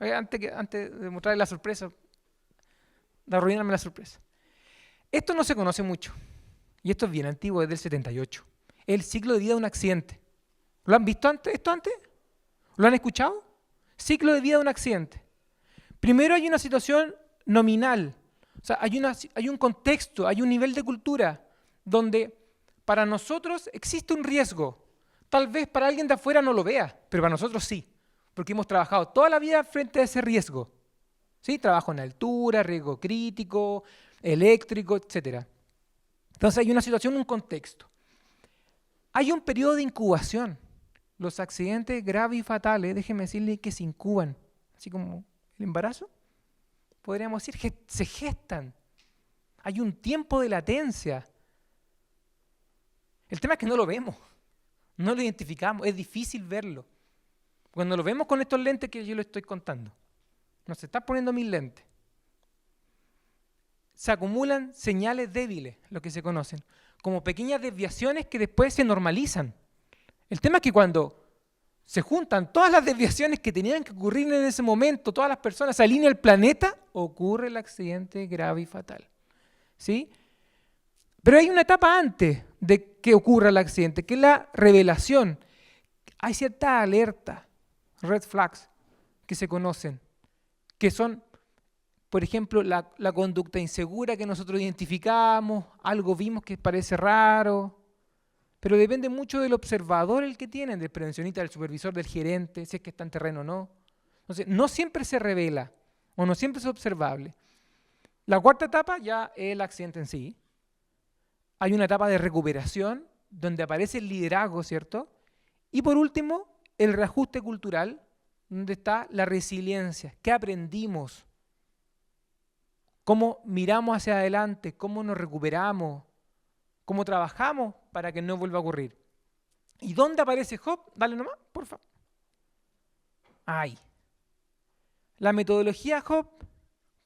Antes de mostrarle la sorpresa, de arruinarme la sorpresa. Esto no se conoce mucho. Y esto es bien antiguo, es del 78. El ciclo de vida de un accidente. ¿Lo han visto esto antes? ¿Lo han escuchado? Ciclo de vida de un accidente. Primero hay una situación nominal. O sea, hay un contexto, hay un nivel de cultura donde para nosotros existe un riesgo. Tal vez para alguien de afuera no lo vea, pero para nosotros sí. Porque hemos trabajado toda la vida frente a ese riesgo. ¿Sí? Trabajo en altura, riesgo crítico, eléctrico, etc. Entonces hay una situación, un contexto. Hay un periodo de incubación. Los accidentes graves y fatales, déjenme decirle que se incuban, así como el embarazo, podríamos decir, se gestan. Hay un tiempo de latencia. El tema es que no lo vemos, no lo identificamos, es difícil verlo. Cuando lo vemos con estos lentes que yo le estoy contando, nos está poniendo mis lentes. Se acumulan señales débiles, lo que se conocen, como pequeñas desviaciones que después se normalizan. El tema es que cuando se juntan todas las desviaciones que tenían que ocurrir en ese momento, todas las personas, se alinea el planeta, ocurre el accidente grave y fatal. ¿Sí? Pero hay una etapa antes de que ocurra el accidente, que es la revelación. Hay cierta alerta, red flags, que se conocen, que son, por ejemplo, la conducta insegura que nosotros identificamos, algo vimos que parece raro, pero depende mucho del observador el que tienen, del prevencionista, del supervisor, del gerente, si es que está en terreno o no. Entonces, no siempre se revela o no siempre es observable. La cuarta etapa ya es el accidente en sí. Hay una etapa de recuperación donde aparece el liderazgo, ¿cierto? Y por último, el reajuste cultural, donde está la resiliencia. ¿Qué aprendimos? ¿Cómo miramos hacia adelante? ¿Cómo nos recuperamos? ¿Cómo trabajamos para que no vuelva a ocurrir? ¿Y dónde aparece Job? Dale nomás, por favor. Ahí. La metodología Job,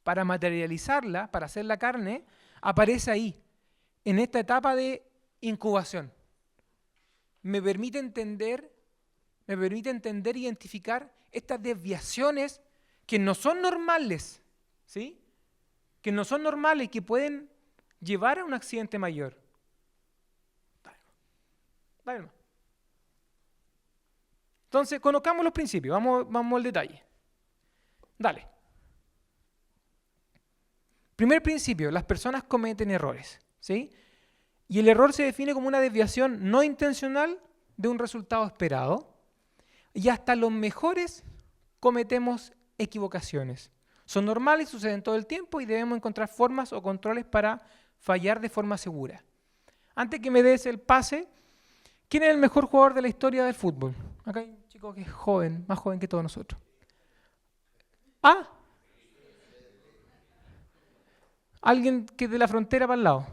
para materializarla, para hacer la carne, aparece ahí, en esta etapa de incubación. Me permite entender, identificar estas desviaciones que no son normales, ¿sí? Que no son normales y que pueden llevar a un accidente mayor. Dale más. Entonces, conozcamos los principios, vamos al detalle. Dale. Primer principio, las personas cometen errores, ¿sí? Y el error se define como una desviación no intencional de un resultado esperado. Y hasta los mejores cometemos equivocaciones. Son normales, suceden todo el tiempo y debemos encontrar formas o controles para fallar de forma segura. Antes que me des el pase, ¿quién es el mejor jugador de la historia del fútbol? Acá hay un chico que es joven, más joven que todos nosotros. ¿Ah? Alguien que es de la frontera para el lado.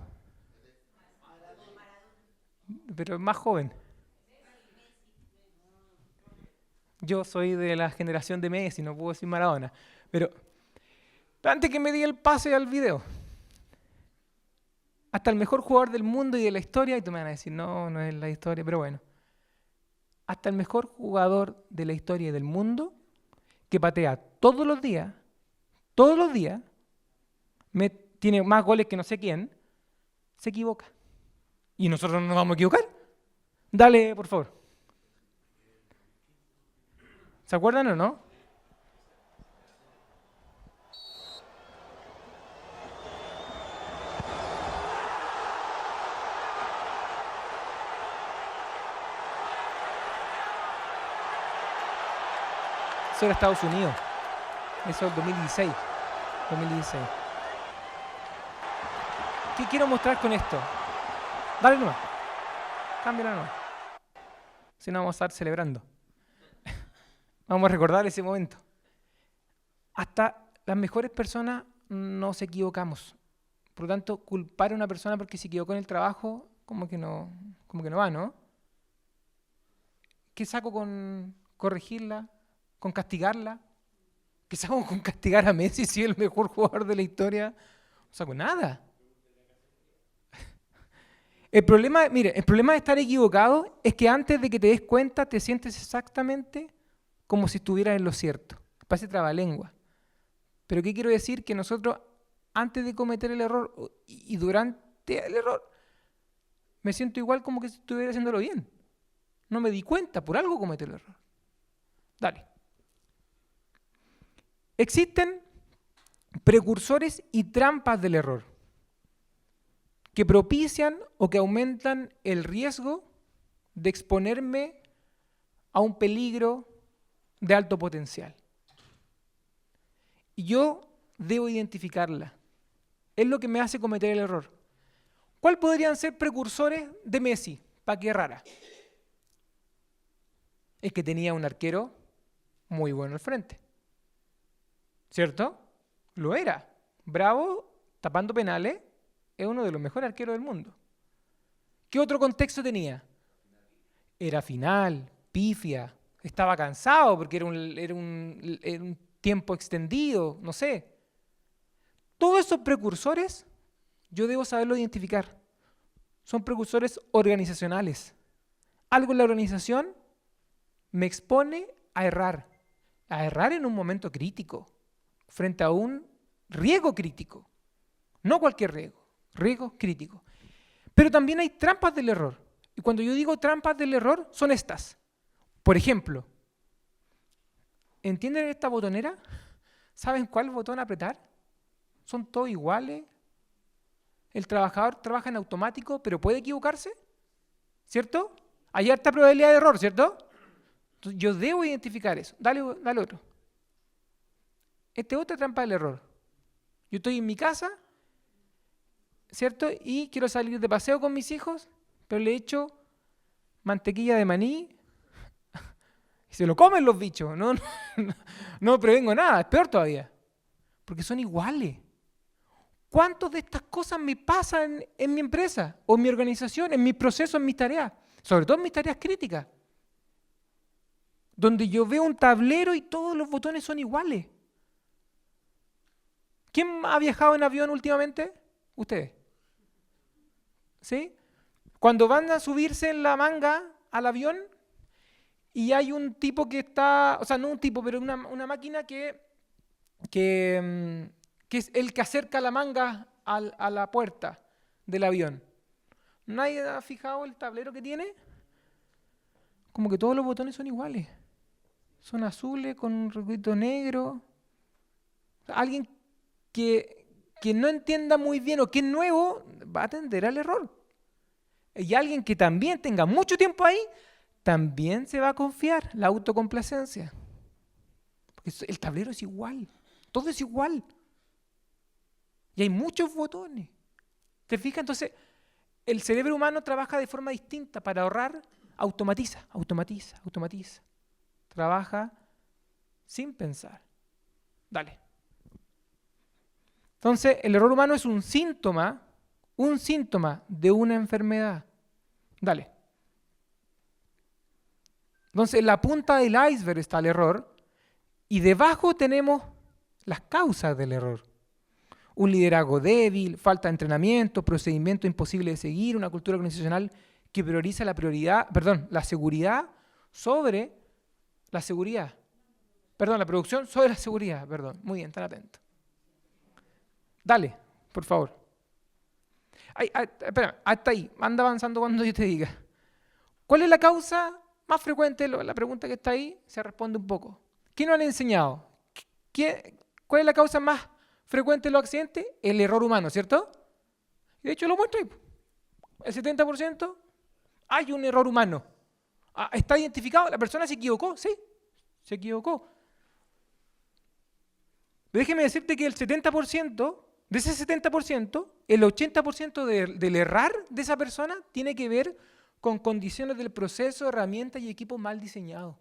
Pero es más joven. Yo soy de la generación de Messi, no puedo decir Maradona. Pero antes que me di el pase al video, hasta el mejor jugador del mundo y de la historia, y tú me vas a decir, no es la historia, pero bueno. Hasta el mejor jugador de la historia y del mundo, que patea todos los días, tiene más goles que no sé quién, se equivoca. ¿Y nosotros no nos vamos a equivocar? Dale, por favor. ¿Se acuerdan o no? Eso era Estados Unidos. Eso es 2016. ¿Qué quiero mostrar con esto? Dale nomás. Cámbiala nomás. Si no, vamos a estar celebrando. Vamos a recordar ese momento. Hasta las mejores personas nos equivocamos. Por lo tanto, culpar a una persona porque se equivocó en el trabajo, como que no va, ¿no? ¿Qué saco con corregirla? ¿Con castigarla? ¿Qué saco con castigar a Messi si es el mejor jugador de la historia? No saco nada. El problema de estar equivocado es que antes de que te des cuenta te sientes exactamente como si estuvieras en lo cierto. Parece trabalengua. Pero ¿qué quiero decir? Que nosotros, antes de cometer el error y durante el error, me siento igual como que si estuviera haciéndolo bien. No me di cuenta, por algo cometí el error. Dale. Existen precursores y trampas del error que propician o que aumentan el riesgo de exponerme a un peligro de alto potencial. Y yo debo identificarla. Es lo que me hace cometer el error. ¿Cuáles podrían ser precursores de Messi para que errara? Es que tenía un arquero muy bueno al frente. ¿Cierto? Lo era. Bravo, tapando penales, es uno de los mejores arqueros del mundo. ¿Qué otro contexto tenía? Era final, pifia, estaba cansado porque era un tiempo extendido, no sé. Todos esos precursores yo debo saberlo identificar. Son precursores organizacionales. Algo en la organización me expone a errar en un momento crítico, frente a un riesgo crítico. No cualquier riesgo crítico. Pero también hay trampas del error. Y cuando yo digo trampas del error, son estas. Por ejemplo, ¿entienden esta botonera? ¿Saben cuál botón apretar? Son todos iguales. El trabajador trabaja en automático, pero puede equivocarse, ¿cierto? Hay alta probabilidad de error, ¿cierto? Entonces, yo debo identificar eso. Dale otro. Esta es otra trampa del error. Yo estoy en mi casa, ¿cierto? Y quiero salir de paseo con mis hijos, pero le echo mantequilla de maní y se lo comen los bichos. No prevengo nada, es peor todavía. Porque son iguales. ¿Cuántas de estas cosas me pasan en mi empresa o en mi organización, en mis procesos, en mis tareas? Sobre todo en mis tareas críticas. Donde yo veo un tablero y todos los botones son iguales. ¿Quién ha viajado en avión últimamente? Ustedes. ¿Sí? Cuando van a subirse en la manga al avión y hay un tipo que está, o sea, no un tipo, pero una máquina que es el que acerca la manga a la puerta del avión. ¿Nadie ha fijado el tablero que tiene? Como que todos los botones son iguales. Son azules con un recuadrito negro. Alguien que no entienda muy bien o que es nuevo va a tender al error. Y alguien que también tenga mucho tiempo ahí, también se va a confiar, la autocomplacencia. Porque el tablero es igual, todo es igual. Y hay muchos botones. ¿Te fijas? Entonces, el cerebro humano trabaja de forma distinta. Para ahorrar, automatiza. Trabaja sin pensar. Dale. Entonces, el error humano es un síntoma de una enfermedad. Dale. Entonces, en la punta del iceberg está el error y debajo tenemos las causas del error. Un liderazgo débil, falta de entrenamiento, procedimiento imposible de seguir, una cultura organizacional que prioriza la seguridad sobre la seguridad. La producción sobre la seguridad, Muy bien, están atentos. Dale, por favor. Espera, hasta ahí. Anda avanzando cuando yo te diga. ¿Cuál es la causa más frecuente? La pregunta que está ahí se responde un poco. ¿Qué nos han enseñado? ¿Cuál es la causa más frecuente de los accidentes? El error humano, ¿cierto? De hecho, lo muestro ahí. El 70% hay un error humano. ¿Está identificado? ¿La persona se equivocó? Sí, se equivocó. Déjeme decirte que el 70%, de ese 70%, el 80% del errar de esa persona tiene que ver con condiciones del proceso, herramientas y equipos mal diseñados.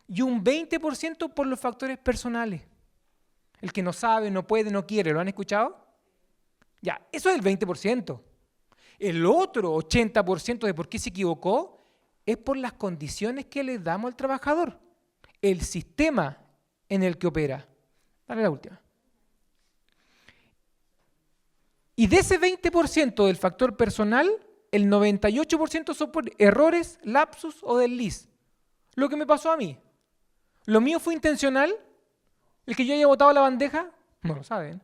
Y un 20% por los factores personales. El que no sabe, no puede, no quiere, ¿lo han escuchado? Ya, eso es el 20%. El otro 80% de por qué se equivocó es por las condiciones que le damos al trabajador. El sistema en el que opera. Dale la última. Y de ese 20% del factor personal, el 98% son por errores, lapsus o desliz. Lo que me pasó a mí. ¿Lo mío fue intencional? ¿El que yo haya botado la bandeja? No lo saben.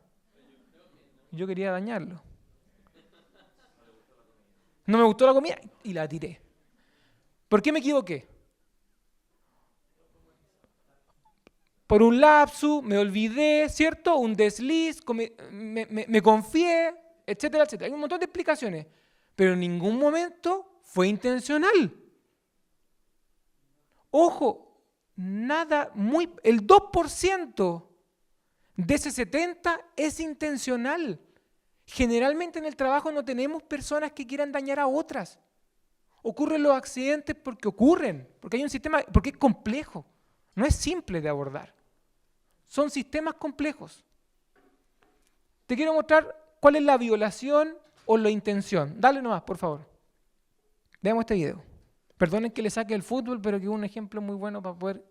Yo quería dañarlo. No me gustó la comida y la tiré. ¿Por qué me equivoqué? Por un lapsus, me olvidé, ¿cierto? Un desliz, me confié, etcétera, etcétera. Hay un montón de explicaciones, pero en ningún momento fue intencional. Ojo, nada, el 2% de ese 70% es intencional. Generalmente en el trabajo no tenemos personas que quieran dañar a otras. Ocurren los accidentes porque ocurren, porque hay un sistema, porque es complejo, no es simple de abordar. Son sistemas complejos. Te quiero mostrar cuál es la violación o la intención. Dale nomás, por favor. Veamos este video. Perdonen que le saque el fútbol, pero que es un ejemplo muy bueno para poder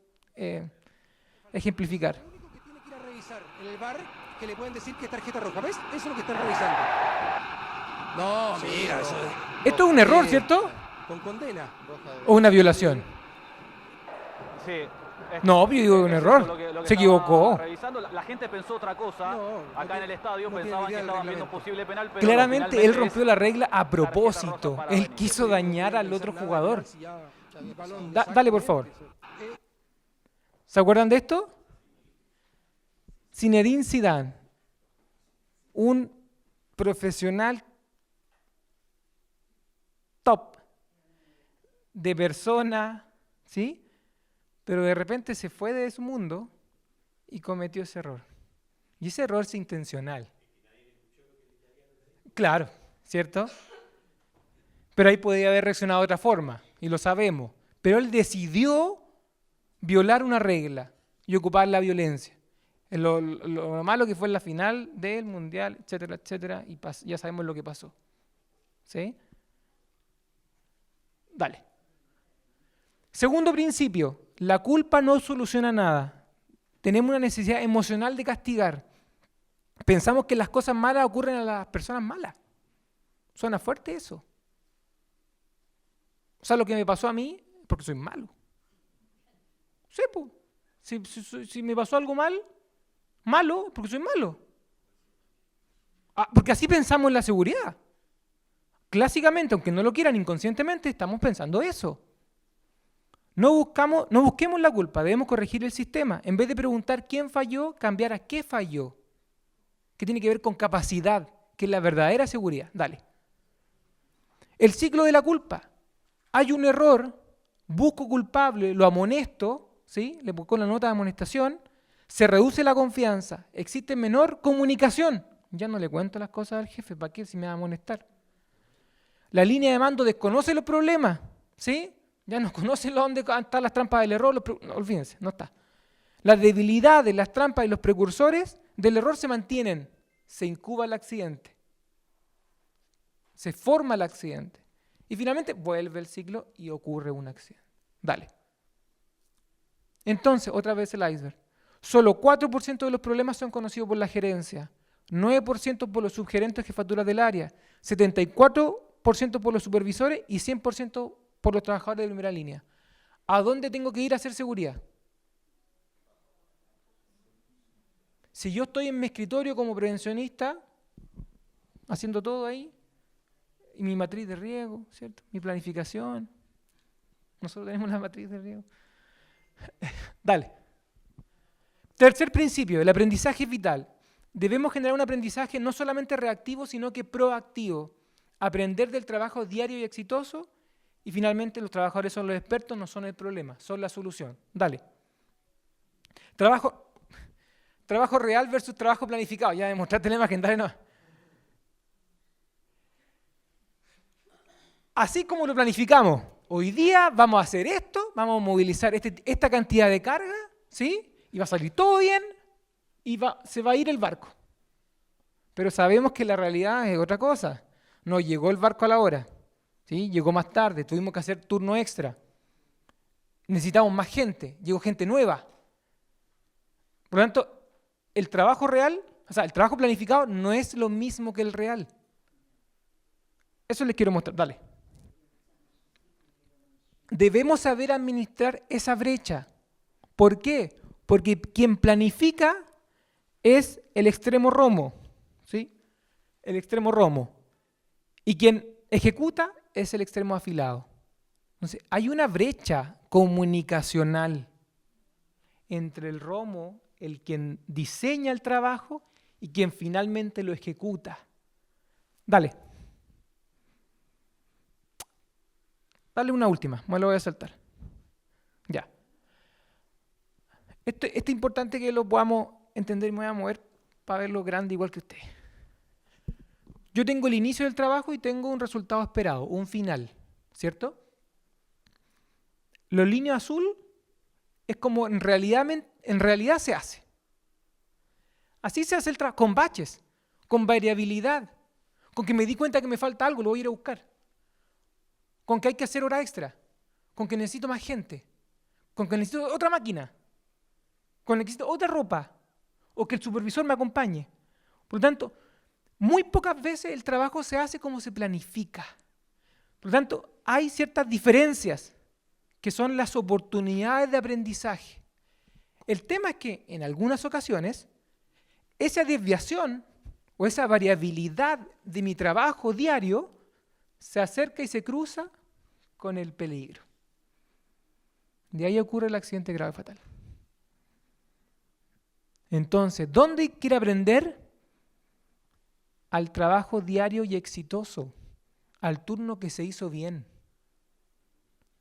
ejemplificar. Lo único que tiene que ir a revisar en el bar, que le pueden decir que es tarjeta roja. ¿Ves? Eso es lo que están revisando. No, mira, eso es... Esto es un error, ¿cierto? Con condena. ¿O una violación? Sí. No, yo digo un error. Se equivocó. Revisando, la gente pensó otra cosa. Acá en el estadio no pensaban tiene que idea estaban del viendo reglamento. posible penal, pero Claramente él finalmente rompió es la regla a tarjeta propósito. roja para Él Benítez. quiso dañar al otro jugador. Si ya el balón Dale, por favor. Eh, ¿Se acuerdan de esto? Zinedine Zidane, un profesional top de persona, ¿sí? Pero de repente se fue de su mundo y cometió ese error. Y ese error es intencional. Claro, ¿cierto? Pero ahí podía haber reaccionado de otra forma, y lo sabemos. Pero él decidió violar una regla y ocupar la violencia. Lo malo que fue en la final del Mundial, etcétera, etcétera, y ya sabemos lo que pasó. ¿Sí? Dale. Segundo principio, la culpa no soluciona nada. Tenemos una necesidad emocional de castigar. Pensamos que las cosas malas ocurren a las personas malas. Suena fuerte eso. O sea, lo que me pasó a mí, porque soy malo. Sí, pues. Si me pasó algo malo, porque soy malo. Porque así pensamos en la seguridad. Clásicamente, aunque no lo quieran inconscientemente, estamos pensando eso. No busquemos la culpa, debemos corregir el sistema. En vez de preguntar quién falló, cambiar a qué falló. Que tiene que ver con capacidad, que es la verdadera seguridad. Dale. El ciclo de la culpa. Hay un error, busco culpable, lo amonesto, ¿sí? Le pongo la nota de amonestación, se reduce la confianza, existe menor comunicación. Ya no le cuento las cosas al jefe, ¿para qué si me va a amonestar? La línea de mando desconoce los problemas, ¿sí? Ya no conoce dónde están las trampas del error, no, olvídense, no está. Las debilidades, las trampas y los precursores del error se mantienen. Se incuba el accidente. Se forma el accidente. Y finalmente vuelve el ciclo y ocurre un accidente. Dale. Entonces, otra vez el iceberg. Solo 4% de los problemas son conocidos por la gerencia, 9% por los subgerentes de jefaturas del área, 74% por los supervisores y 100% por los trabajadores de primera línea. ¿A dónde tengo que ir a hacer seguridad? Si yo estoy en mi escritorio como prevencionista, haciendo todo ahí, y mi matriz de riesgo, ¿cierto? Mi planificación. Nosotros tenemos la matriz de riesgo. Dale. Tercer principio, el aprendizaje es vital. Debemos generar un aprendizaje no solamente reactivo, sino que proactivo. Aprender del trabajo diario y exitoso. Y finalmente los trabajadores son los expertos, no son el problema, son la solución. Dale. Trabajo real versus trabajo planificado. Ya demostraste la imagen, dale no. Así como lo planificamos, hoy día vamos a hacer esto, vamos a movilizar esta cantidad de carga, ¿sí? Y va a salir todo bien y se va a ir el barco. Pero sabemos que la realidad es otra cosa. No llegó el barco a la hora, ¿sí? Llegó más tarde, tuvimos que hacer turno extra. Necesitamos más gente, llegó gente nueva. Por lo tanto, el trabajo real O sea, el trabajo planificado no es lo mismo que el real. Eso les quiero mostrar. Dale. Debemos saber administrar esa brecha. ¿Por qué? Porque quien planifica es el extremo romo, ¿sí? El extremo romo. Y quien ejecuta es el extremo afilado. Entonces, hay una brecha comunicacional entre el romo, el quien diseña el trabajo, y quien finalmente lo ejecuta. Dale. Dale una última, me lo voy a saltar. Ya. Esto es importante que lo podamos entender y me voy a mover para verlo grande igual que usted. Yo tengo el inicio del trabajo y tengo un resultado esperado, un final, ¿cierto? La línea azul es como en realidad se hace. Así se hace el trabajo, con baches, con variabilidad, con que me di cuenta que me falta algo, lo voy a ir a buscar, con que hay que hacer hora extra, con que necesito más gente, con que necesito otra máquina, con que necesito otra ropa, o que el supervisor me acompañe. Por lo tanto, muy pocas veces el trabajo se hace como se planifica. Por lo tanto, hay ciertas diferencias que son las oportunidades de aprendizaje. El tema es que en algunas ocasiones esa desviación o esa variabilidad de mi trabajo diario se acerca y se cruza con el peligro. De ahí ocurre el accidente grave fatal. Entonces, ¿dónde quiere aprender? Al trabajo diario y exitoso, al turno que se hizo bien.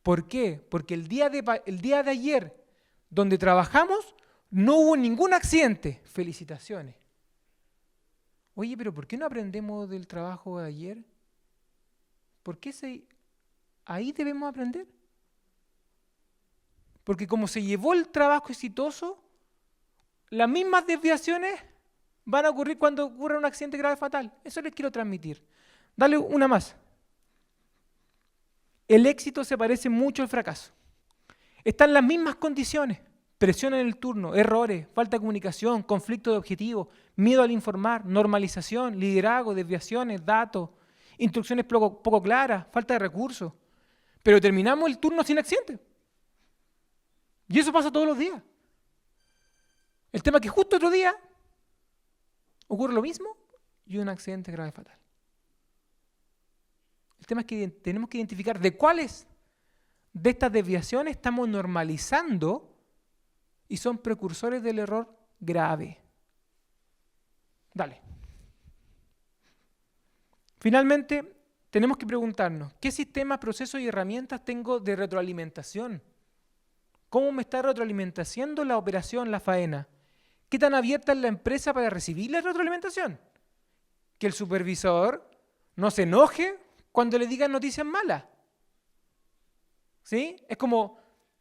¿Por qué? Porque el día de ayer, donde trabajamos, no hubo ningún accidente. Felicitaciones. Oye, pero ¿por qué no aprendemos del trabajo de ayer? ¿Por qué ahí debemos aprender? Porque como se llevó el trabajo exitoso, las mismas desviaciones van a ocurrir cuando ocurra un accidente grave fatal. Eso les quiero transmitir. Dale una más. El éxito se parece mucho al fracaso. Están las mismas condiciones. Presión en el turno, errores, falta de comunicación, conflicto de objetivos, miedo al informar, normalización, liderazgo, desviaciones, datos, instrucciones poco claras, falta de recursos. Pero terminamos el turno sin accidente. Y eso pasa todos los días. El tema es que justo otro día ocurre lo mismo y un accidente grave fatal. El tema es que tenemos que identificar de cuáles de estas desviaciones estamos normalizando y son precursores del error grave. Dale. Finalmente, tenemos que preguntarnos, ¿qué sistemas, procesos y herramientas tengo de retroalimentación? ¿Cómo me está retroalimentando la operación, la faena? ¿Qué tan abierta es la empresa para recibir la retroalimentación? Que el supervisor no se enoje cuando le digan noticias malas. ¿Sí? Es como,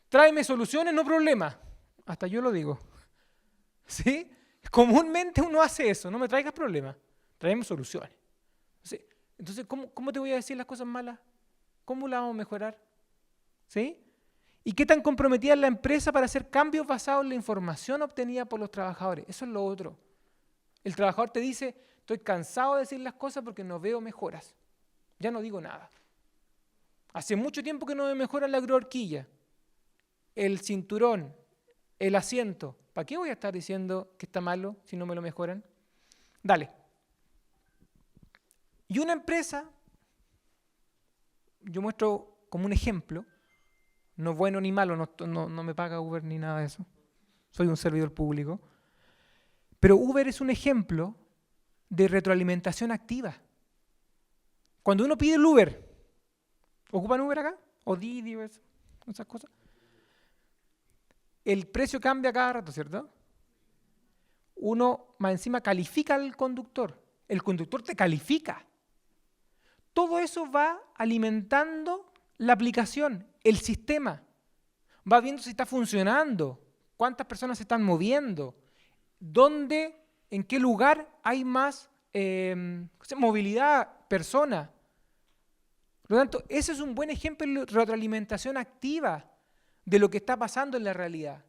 tráeme soluciones, no problemas. Hasta yo lo digo. ¿Sí? Comúnmente uno hace eso, no me traigas problemas, tráeme soluciones. ¿Sí? Entonces, ¿cómo te voy a decir las cosas malas? ¿Cómo las vamos a mejorar? ¿Sí? ¿Y qué tan comprometida es la empresa para hacer cambios basados en la información obtenida por los trabajadores? Eso es lo otro. El trabajador te dice, estoy cansado de decir las cosas porque no veo mejoras. Ya no digo nada. Hace mucho tiempo que no me mejora la horquilla, el cinturón, el asiento. ¿Para qué voy a estar diciendo que está malo si no me lo mejoran? Dale. Y una empresa, yo muestro como un ejemplo, no bueno ni malo, no me paga Uber ni nada de eso. Soy un servidor público. Pero Uber es un ejemplo de retroalimentación activa. Cuando uno pide el Uber, ¿ocupan Uber acá? O Didi, esas cosas. El precio cambia cada rato, ¿cierto? Uno más encima califica al conductor. El conductor te califica. Todo eso va alimentando la aplicación, el sistema. Va viendo si está funcionando, cuántas personas se están moviendo, dónde, en qué lugar hay más movilidad, persona. Por lo tanto, ese es un buen ejemplo de retroalimentación activa de lo que está pasando en la realidad.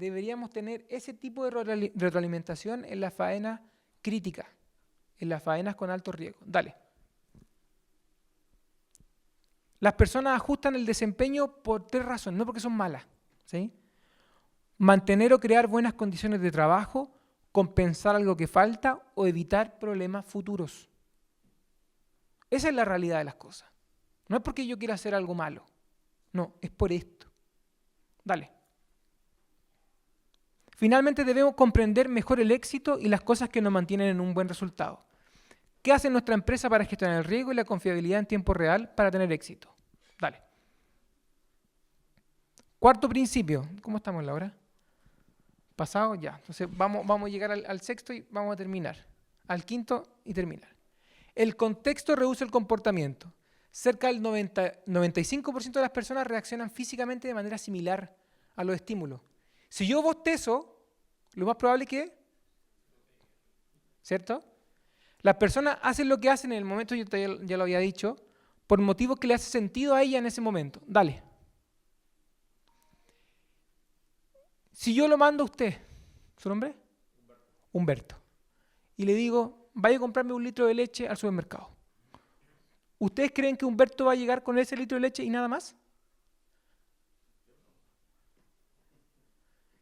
deberíamos tener ese tipo de retroalimentación en las faenas críticas, en las faenas con alto riesgo. Dale. Las personas ajustan el desempeño por 3 razones, no porque son malas, ¿sí? Mantener o crear buenas condiciones de trabajo, compensar algo que falta o evitar problemas futuros. Esa es la realidad de las cosas. No es porque yo quiera hacer algo malo, no, es por esto. Dale. Finalmente debemos comprender mejor el éxito y las cosas que nos mantienen en un buen resultado. ¿Qué hace nuestra empresa para gestionar el riesgo y la confiabilidad en tiempo real para tener éxito? Dale. Cuarto principio. ¿Cómo estamos en la hora? ¿Pasado? Ya. Entonces vamos a llegar al sexto y vamos a terminar. Al quinto y terminar. El contexto reduce el comportamiento. Cerca del 95% de las personas reaccionan físicamente de manera similar a los estímulos. Si yo bostezo, lo más probable es que... ¿Cierto? Las personas hacen lo que hacen en el momento, yo ya lo había dicho, por motivos que le hace sentido a ella en ese momento. Dale. Si yo lo mando a usted, ¿su nombre? Humberto. Y le digo, vaya a comprarme 1 litro de leche al supermercado. ¿Ustedes creen que Humberto va a llegar con ese litro de leche y nada más?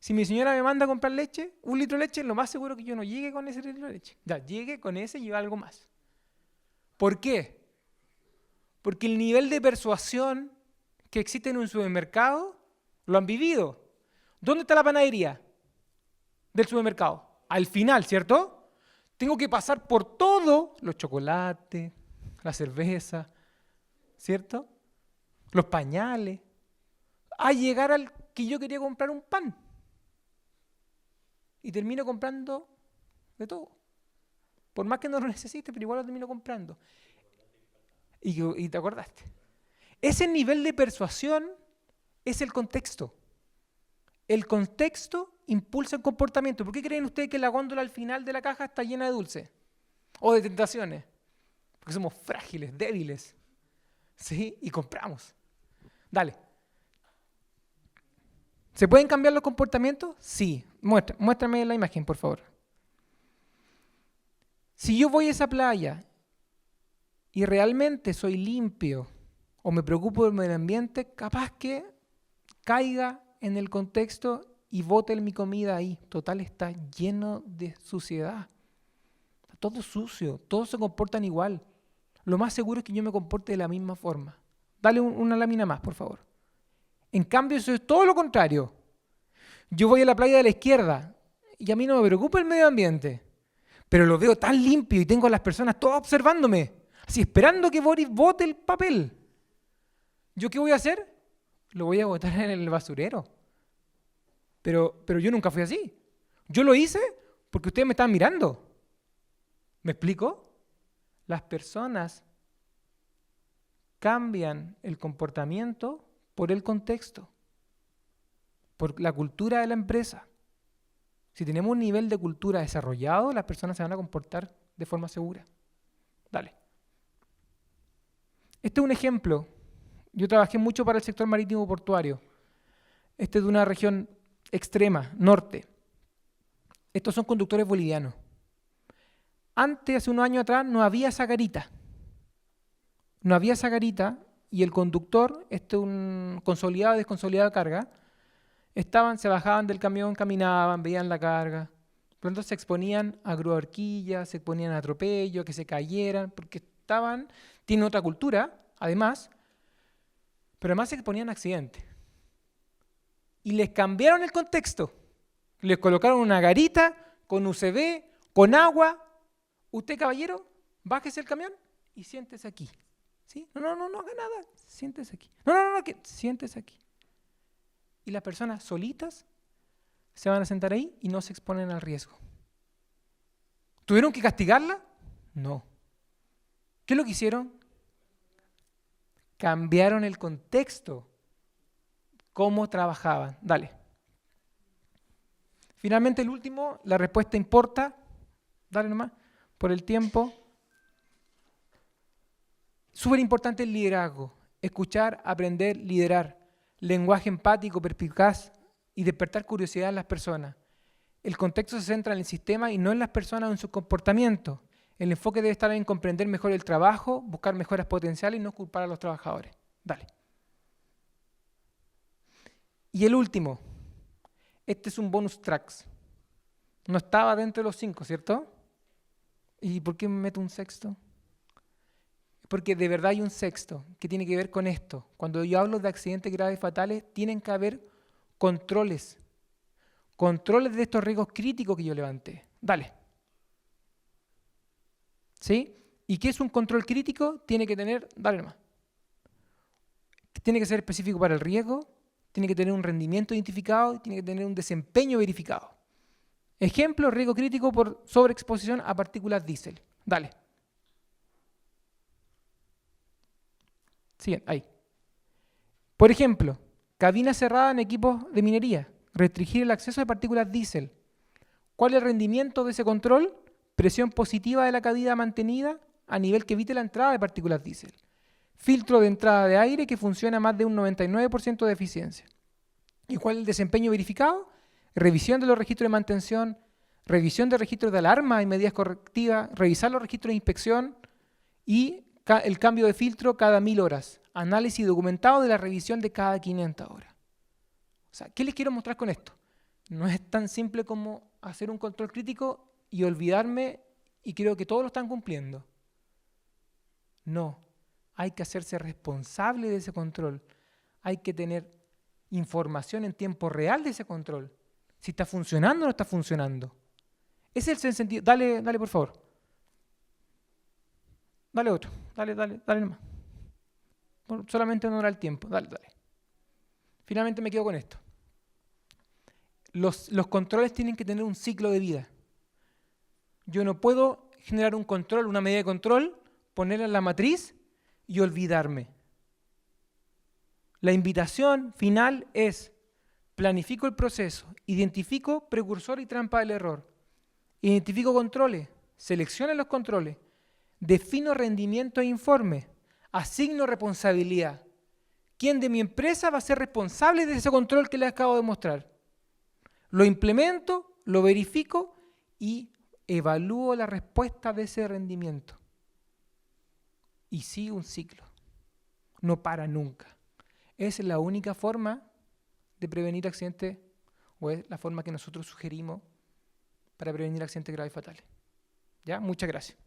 Si mi señora me manda a comprar leche, 1 litro de leche, lo más seguro que yo no llegue con ese litro de leche. Ya, llegue con ese y lleve algo más. ¿Por qué? Porque el nivel de persuasión que existe en un supermercado lo han vivido. ¿Dónde está la panadería del supermercado? Al final, ¿cierto? Tengo que pasar por todo, los chocolates, la cerveza, ¿cierto? Los pañales, a llegar al que yo quería comprar un pan. Y termino comprando de todo. Por más que no lo necesite, pero igual lo termino comprando. Y te acordaste. Ese nivel de persuasión es el contexto. El contexto impulsa el comportamiento. ¿Por qué creen ustedes que la góndola al final de la caja está llena de dulces? O de tentaciones. Porque somos frágiles, débiles. ¿Sí? Y compramos. Dale. ¿Se pueden cambiar los comportamientos? Sí. Muéstrame la imagen, por favor. Si yo voy a esa playa y realmente soy limpio o me preocupo del medio ambiente, capaz que caiga en el contexto y bote mi comida ahí. Total, está lleno de suciedad. Está todo sucio, todos se comportan igual. Lo más seguro es que yo me comporte de la misma forma. Dale una lámina más, por favor. En cambio, eso es todo lo contrario. Yo voy a la playa de la izquierda y a mí no me preocupa el medio ambiente, pero lo veo tan limpio y tengo a las personas todas observándome, así esperando que Boris bote el papel. ¿Yo qué voy a hacer? Lo voy a botar en el basurero. Pero yo nunca fui así. Yo lo hice porque ustedes me estaban mirando. ¿Me explico? Las personas cambian el comportamiento por el contexto, por la cultura de la empresa. Si tenemos un nivel de cultura desarrollado, las personas se van a comportar de forma segura. Dale. Este es un ejemplo. Yo trabajé mucho para el sector marítimo portuario. Este es de una región extrema, norte. Estos son conductores bolivianos. Antes, hace unos años atrás, no había esa garita. No había esa garita y el conductor, un consolidado y desconsolidado de carga, se bajaban del camión, caminaban, veían la carga. Pronto se exponían a grúa horquilla, se exponían a atropello, que se cayeran, porque tienen otra cultura, además, pero además se exponían a accidentes. Y les cambiaron el contexto. Les colocaron una garita con UCB, con agua. Usted, caballero, bájese el camión y siéntese aquí. ¿Sí? No haga nada. Siéntese aquí. No, siéntese aquí. Y las personas solitas se van a sentar ahí y no se exponen al riesgo. ¿Tuvieron que castigarla? No. ¿Qué es lo que hicieron? Cambiaron el contexto. Cómo trabajaban. Dale. Finalmente, el último, la respuesta importa. Dale nomás. Por el tiempo. Súper importante el liderazgo. Escuchar, aprender, liderar. Lenguaje empático, perspicaz, y despertar curiosidad en las personas. El contexto se centra en el sistema y no en las personas o en su comportamiento. El enfoque debe estar en comprender mejor el trabajo, buscar mejoras potenciales y no culpar a los trabajadores. Dale. Y el último. Este es un bonus tracks. No estaba dentro de los 5, ¿cierto? ¿Y por qué me meto un sexto? Porque de verdad hay un sexto que tiene que ver con esto. Cuando yo hablo de accidentes graves y fatales, tienen que haber controles. Controles de estos riesgos críticos que yo levanté. Dale. ¿Sí? ¿Y qué es un control crítico? Tiene que tener, dale nomás. Tiene que ser específico para el riesgo, tiene que tener un rendimiento identificado y tiene que tener un desempeño verificado. Ejemplo, riesgo crítico por sobreexposición a partículas diésel. Dale. Siguiente, ahí. Por ejemplo, cabina cerrada en equipos de minería. Restringir el acceso de partículas diésel. ¿Cuál es el rendimiento de ese control? Presión positiva de la cavidad mantenida a nivel que evite la entrada de partículas diésel. Filtro de entrada de aire que funciona a más de un 99% de eficiencia. ¿Y cuál es el desempeño verificado? Revisión de los registros de mantención, revisión de registros de alarma y medidas correctivas, revisar los registros de inspección y el cambio de filtro cada 1000 horas. Análisis documentado de la revisión de cada 500 horas. O sea, ¿qué les quiero mostrar con esto? No es tan simple como hacer un control crítico y olvidarme y creo que todos lo están cumpliendo. No, hay que hacerse responsable de ese control. Hay que tener información en tiempo real de ese control. Si está funcionando o no está funcionando. Ese es el sentido. Dale, por favor. Dale otro. Dale nomás. Solamente honor al tiempo. Dale. Finalmente me quedo con esto. Los controles tienen que tener un ciclo de vida. Yo no puedo generar un control, una medida de control, ponerla en la matriz y olvidarme. La invitación final es: planifico el proceso, identifico precursor y trampa del error, identifico controles, selecciono los controles, defino rendimiento e informe, asigno responsabilidad. ¿Quién de mi empresa va a ser responsable de ese control que les acabo de mostrar? Lo implemento, lo verifico y evalúo la respuesta de ese rendimiento. Y sigue un ciclo. No para nunca. Es la única forma de prevenir accidentes, o es la forma que nosotros sugerimos para prevenir accidentes graves y fatales. ¿Ya? Muchas gracias.